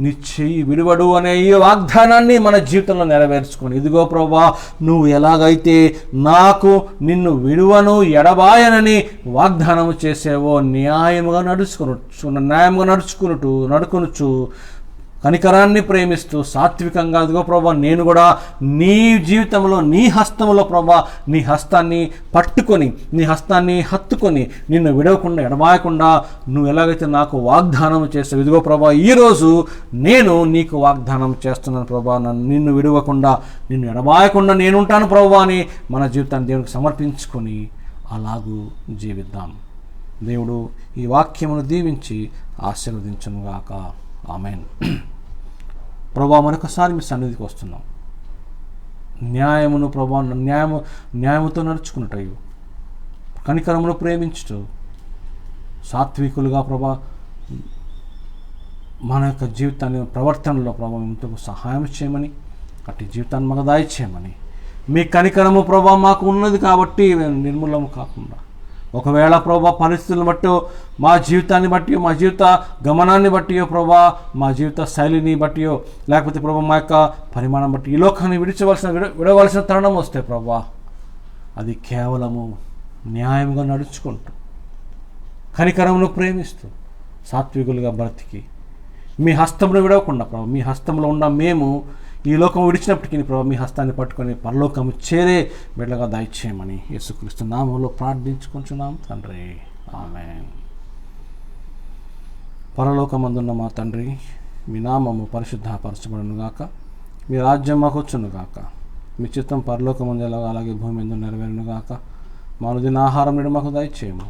నీ చెయ్యి విడువడు అనే ఈ వాగ్దానాన్ని మన జీవితంలో నెరవేర్చుకొని, ఇదిగో ప్రభువా నువ్వు ఎలాగైతే నాకు నిన్ను విడువను ఎడబాయనని వాగ్దానము చేసేవో న్యాయముగా నడుచుకొనుచు కనికరాన్ని ప్రేమిస్తూ సాత్వికంగా, అదిగో ప్రభా నేను కూడా నీ జీవితంలో నీ హస్తంలో ప్రభా నీ హస్తాన్ని పట్టుకొని, నీ హస్తాన్ని హత్తుకొని నిన్ను విడవకుండా ఎడబాయకుండా నువ్వు ఎలాగైతే నాకు వాగ్దానం చేస్తావు, ఇదిగో ప్రభా ఈరోజు నేను నీకు వాగ్దానం చేస్తున్నాను ప్రభా, నిన్ను విడవకుండా నిన్ను ఎడబాయకుండా నేనుంటాను ప్రభా అని మన జీవితాన్ని దేవునికి సమర్పించుకొని అలాగూ జీవిద్దాం. దేవుడు ఈ వాక్యమును దీవించి ఆశీర్వదించునుగాక. ఆమేన్. ప్రభా మరొకసారి మీ సన్నిధికి వస్తున్నాం. న్యాయమును ప్రభా న్యాయముతో నడుచుకున్నటయు, కనికరమును ప్రేమించుటూ, సాత్వికులుగా ప్రభా మన యొక్క జీవితాన్ని ప్రవర్తనలో ప్రభా ఇంతకు సహాయం చేయమని, అట్టి జీవితాన్ని మాకు దయచేయమని, మీ కనికరము ప్రభా మాకు ఉన్నది కాబట్టి నిర్మూలము కాకుండా, ఒకవేళ ప్రభా పరిస్థితులను బట్టి, మా జీవితాన్ని బట్టి, మా జీవిత గమనాన్ని బట్టి ప్రభా, మా జీవిత శైలిని బట్టి, లేకపోతే ప్రభా మా యొక్క పరిమాణం బట్టి ఈ లోకాన్ని విడవలసిన తరుణం వస్తే ప్రభా, అది కేవలము న్యాయముగా నడుచుకుంటూ, కనికరమును ప్రేమిస్తూ, సాత్వికులుగా బ్రతికి, మీ హస్తమును విడవకుండా ప్రభా, మీ హస్తంలో ఉన్న మేము ఈ లోకం విడిచినప్పటికీ ప్రభా మీ హస్తాన్ని పట్టుకొని పరలోకము చేరే బిడ్డగా దయచేయమని యేసుక్రీస్తు నామములో ప్రార్థించుకుంటున్నాం తండ్రి. ఆమేన్. పరలోకమందున్న మా తండ్రి, మీ నామము పరిశుద్ధపరచబడునుగాక, మీ రాజ్యం మాకు వచ్చునుగాక, మీ చిత్తం పరలోకమందు అలాగే భూమి మీద నెరవేరునుగాక. మా అనుదిన ఆహారం నేడు మాకు దయచేయము,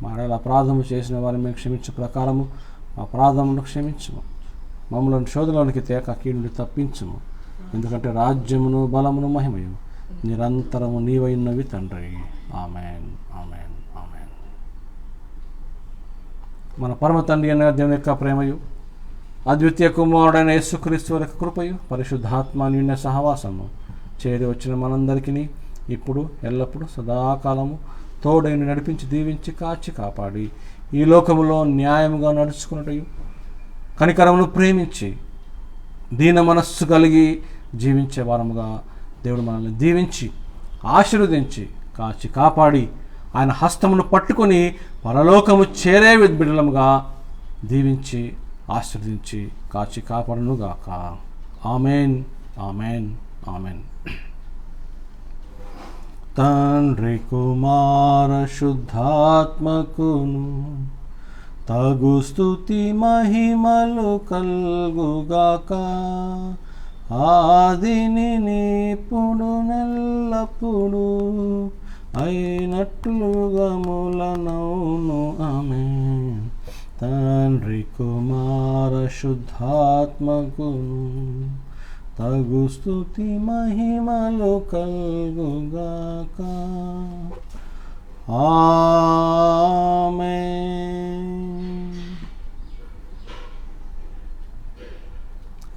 మా అపరాధము చేసిన వారిని మేము క్షమించే ప్రకారము మా అపరాధమును క్షమించము, మమ్మల్ని శోధనలోనికి తేక కీడుని తప్పించుము, ఎందుకంటే రాజ్యమును బలమును మహిమయు నిరంతరము నీవైనవి తండ్రి. ఆమేన్. ఆమేన్. ఆమేన్. మన పరమ తండ్రి అయిన దేవుని యొక్క ప్రేమయు, అద్వితీయ కుమారుడైన యేసుక్రీస్తు యొక్క కృపయు, పరిశుద్ధాత్మ నిన్న సహవాసము చేరి వచ్చిన మనందరికీ ఇప్పుడు ఎల్లప్పుడూ సదాకాలము తోడైన నడిపించి దీవించి కాచి కాపాడి ఈ లోకములో న్యాయముగా నడుచుకున్నటయు, కనికరమును ప్రేమించి దీన మనస్సు కలిగి జీవించే వారముగా దేవుడు మనల్ని దీవించి ఆశీర్వదించి కాచి కాపాడి ఆయన హస్తమును పట్టుకొని పరలోకము చేరే బిడ్డలముగా దీవించి ఆశీర్వదించి కాచి కాపాడునుగాక. ఆమేన్. ఆమేన్. ఆమేన్. తండ్రి కుమార శుద్ధాత్మకును తగు స్తుతి మహిమలు కల్గుగాక, ఆదిని నిప్పుడు నెల్లప్పుడు అయినట్లుగా మూలనౌను. ఆమేన్. తండ్రి కుమార శుద్ధాత్మకును తగు స్తుతి మహిమలు కల్గుగాక. ఆమేన్.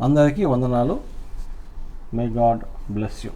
అందరికీ వందనాలు. May God bless you.